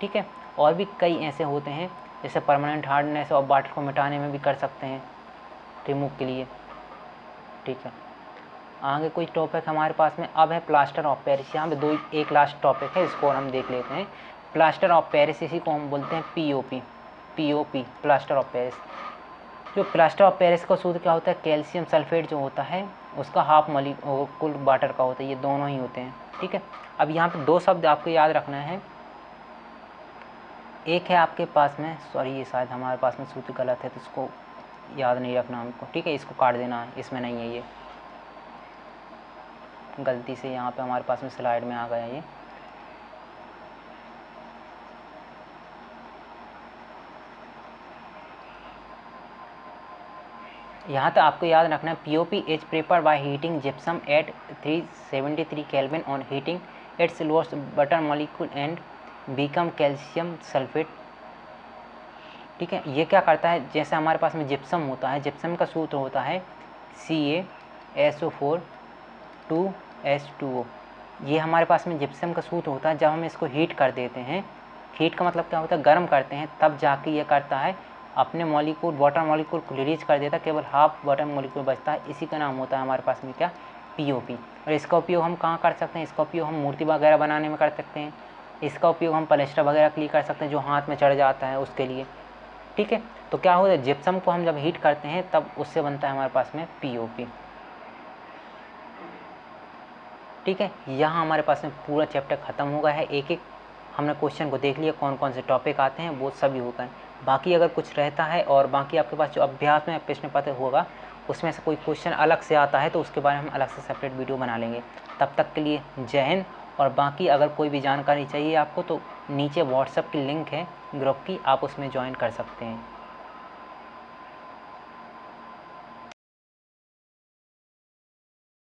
ठीक है। और भी कई ऐसे होते हैं, जैसे परमानेंट हार्डनेस और वाटर को मिटाने में भी कर सकते हैं, रिमूव के लिए, ठीक है। आगे कोई टॉपिक हमारे पास में अब है प्लास्टर ऑफ पेरिस। यहाँ पे एक लास्ट टॉपिक है, इसको हम देख लेते हैं। प्लास्टर ऑफ पेरिस, इसी को हम बोलते हैं POP, प्लास्टर ऑफ पेरिस। जो प्लास्टर ऑफ पेरिस का सूत्र क्या होता है, कैल्शियम सल्फेट जो होता है उसका हाफ मॉलिक्यूल वाटर का होता है, ये दोनों ही होते हैं, ठीक है। अब यहाँ पे 2 शब्द आपको याद रखना है। एक है आपके पास में, सॉरी ये शायद हमारे पास में सूत्र गलत है, तो इसको याद नहीं रखना हमको, ठीक है, इसको काट देना है, इसमें नहीं है, ये गलती से यहाँ पे हमारे पास में स्लाइड में आ गया ये। यहाँ तक आपको याद रखना है, POP is prepared by heating gypsum at 373 kelvin on heating its loses water molecule and become calcium sulphate, ठीक है। ये क्या करता है, जैसे हमारे पास में जिप्सम होता है, जिप्सम का सूत्र होता है CaSO4 2H2O। ये हमारे पास में जिप्सम का सूत्र होता है। जब हम इसको हीट कर देते हैं, हीट का मतलब क्या होता है, गर्म करते हैं, तब जाके ये करता है अपने मॉलिक्यूल वाटर मॉलिक्यूल को रिलीज कर देता है, केवल हाफ वाटर मॉलिक्यूल बचता है। इसी का नाम होता है हमारे पास में क्या, POP। और इसका उपयोग हम कहाँ कर सकते हैं, इसका उपयोग हम मूर्ति वगैरह बनाने में कर सकते हैं, इसका उपयोग हम प्लास्टर वगैरह के लिए कर सकते हैं, जो हाथ में चढ़ जाता है उसके लिए, ठीक है। तो क्या होता है, जिप्सम को हम जब हीट करते हैं तब उससे बनता है हमारे पास में POP, ठीक है। यहाँ हमारे पास में पूरा चैप्टर ख़त्म हो गया है। एक एक हमने क्वेश्चन को देख लिया, कौन कौन से टॉपिक आते हैं वो सभी हो गए। बाकी अगर कुछ रहता है और बाकी आपके पास जो अभ्यास में प्रश्न पत्र होगा उसमें से कोई क्वेश्चन अलग से आता है तो उसके बारे में हम अलग से सेपरेट वीडियो बना लेंगे। तब तक के लिए जय हिंद। और बाकी अगर कोई भी जानकारी चाहिए आपको तो नीचे व्हाट्सएप की लिंक है ग्रुप की, आप उसमें ज्वाइन कर सकते हैं।